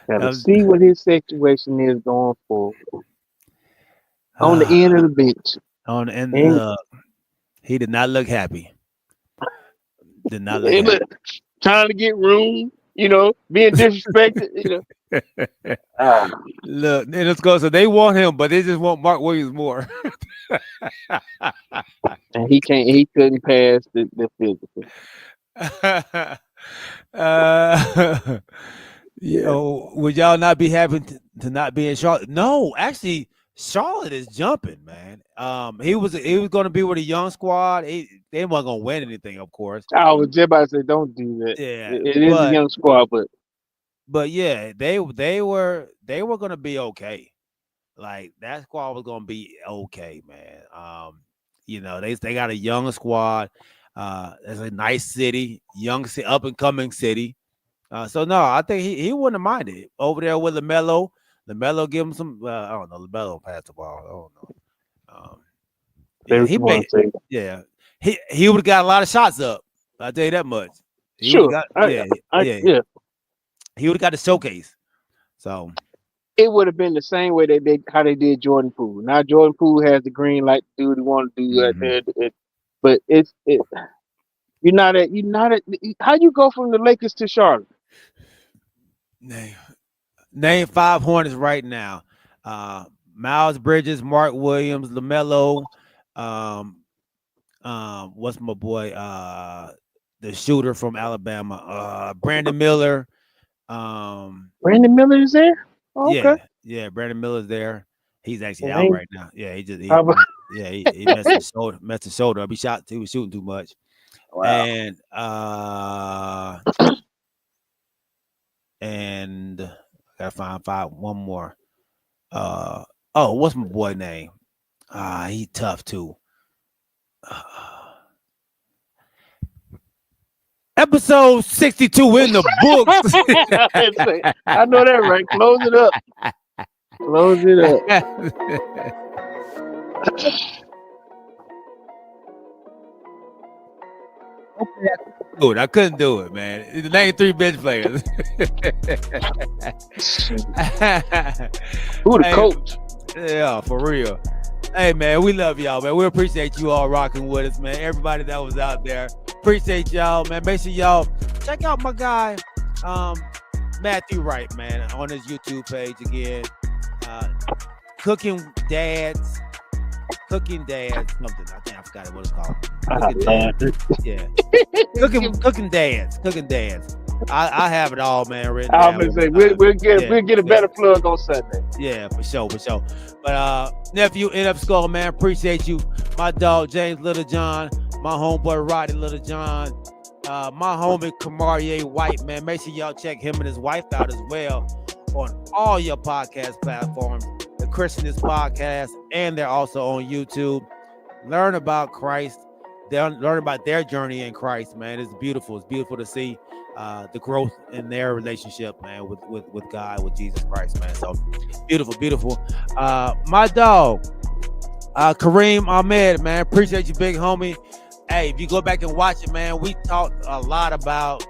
Gotta see what his situation is going forward. On the end of the bench. On the end, he did not look happy. Did not look happy. Trying to get room, being disrespected, Look, and let's go. So they want him, but they just want Mark Williams more. And he couldn't pass the physical. Would y'all not be happy to not be in Charlotte? No, actually, Charlotte is jumping, man. He was going to be with a young squad. They weren't going to win anything, of course. I was just about to say, don't do that. Yeah, it is a young squad, but yeah, they were going to be okay. Like that squad was going to be okay, man. They got a young squad. It's a nice city, young, up and coming city. So no, I think he wouldn't have minded over there with LaMelo. LaMelo give him some. I don't know. LaMelo passed the ball. I don't know. He would have got a lot of shots up. I'll tell you that much. He would have got the showcase. So it would have been the same way how they did Jordan Poole. Now Jordan Poole has the green light to do what he want to do right there. But you're not at. How you go from the Lakers to Charlotte? Name 5 Hornets right now. Miles Bridges, Mark Williams, LaMelo. What's my boy? The shooter from Alabama. Brandon Miller. Brandon Miller is there? Oh, okay. Yeah. Brandon Miller's there. He's actually out right now. Yeah, he messed his shoulder up. He was shooting too much. Wow. And I gotta find one more. What's my boy name? He tough too. Episode 62 in the books. I know that, right? Close it up. Close it up. Dude, I couldn't do it, man. Name 3 bench players. Who the coach? Yeah, for real. Hey, man, we love y'all, man. We appreciate you all rocking with us, man. Everybody that was out there, appreciate y'all, man. Make sure y'all check out my guy, Matthew Wright, man, on his YouTube page again. Cooking Dads, something. I think I forgot what it's called. Yeah. Cooking Dads. I have it all, man. Written down. I'm gonna say we'll get a better plug on Sunday. Yeah, for sure. But nephew, NF Skull, man, appreciate you. My dog James Littlejohn, my homeboy Roddy Littlejohn, my homie Kamarie White, man. Make sure y'all check him and his wife out as well on all your podcast platforms. The Christianist Podcast, and they're also on YouTube. Learn about Christ. Learn about their journey in Christ, man. It's beautiful. It's beautiful to see the growth in their relationship, man, with God, with Jesus Christ, man. So beautiful. My dog, Kareem Ahmed, man. Appreciate you, big homie. Hey, if you go back and watch it, man, we talked a lot about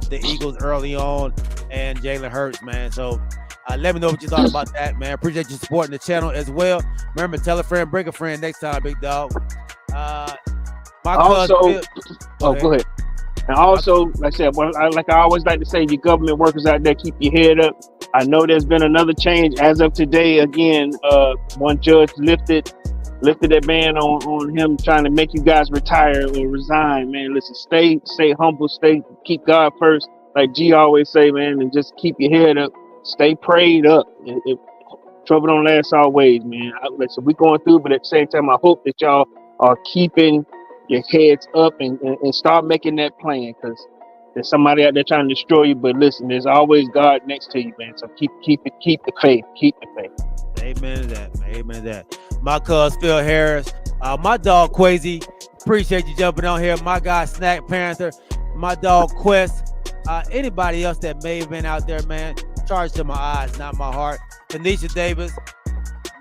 the Eagles early on and Jalen Hurts, man. So let me know what you thought about that, man. Appreciate you supporting the channel as well. Remember, tell a friend, bring a friend next time, big dog. My also, cousin, go ahead. And also, like I said, like I always like to say, you government workers out there, keep your head up. I know there's been another change as of today. Again, one judge lifted that ban on him trying to make you guys retire or resign. Man, listen, stay humble, keep God first, like G always say, man, and just keep your head up, stay prayed up. Trouble don't last always, man. Listen, we going through, but at the same time, I hope that y'all are keeping your heads up and start making that plan, because there's somebody out there trying to destroy you. But listen, there's always God next to you, man. So keep the faith. Amen to that, man. Amen to that. My cuz Phil Harris, my dog Quasi, appreciate you jumping on here. My guy Snack Panther, my dog Quest, anybody else that may have been out there, man. Charge to my eyes, not my heart. Tanisha Davis,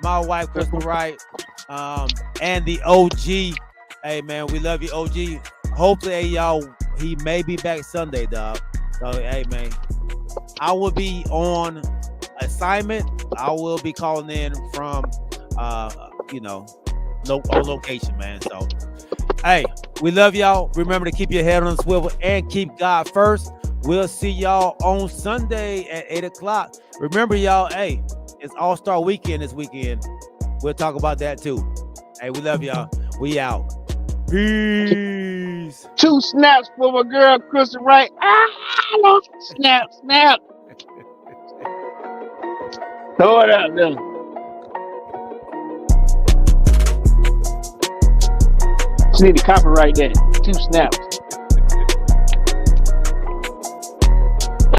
my wife Crystal Wright, and the OG. Hey man, we love you, OG. Hopefully, hey, y'all, he may be back Sunday, dog. So hey man, I will be on assignment. I will be calling in from location, man. So hey, we love y'all. Remember to keep your head on the swivel and keep God first. We'll see y'all on Sunday at 8 o'clock. Remember, y'all, hey, it's All-Star Weekend this weekend. We'll talk about that too. Hey, we love y'all. We out. Peace. 2 snaps for my girl, Crystal Wright. Snap. Throw it out there. Just need to copyright that. 2 snaps.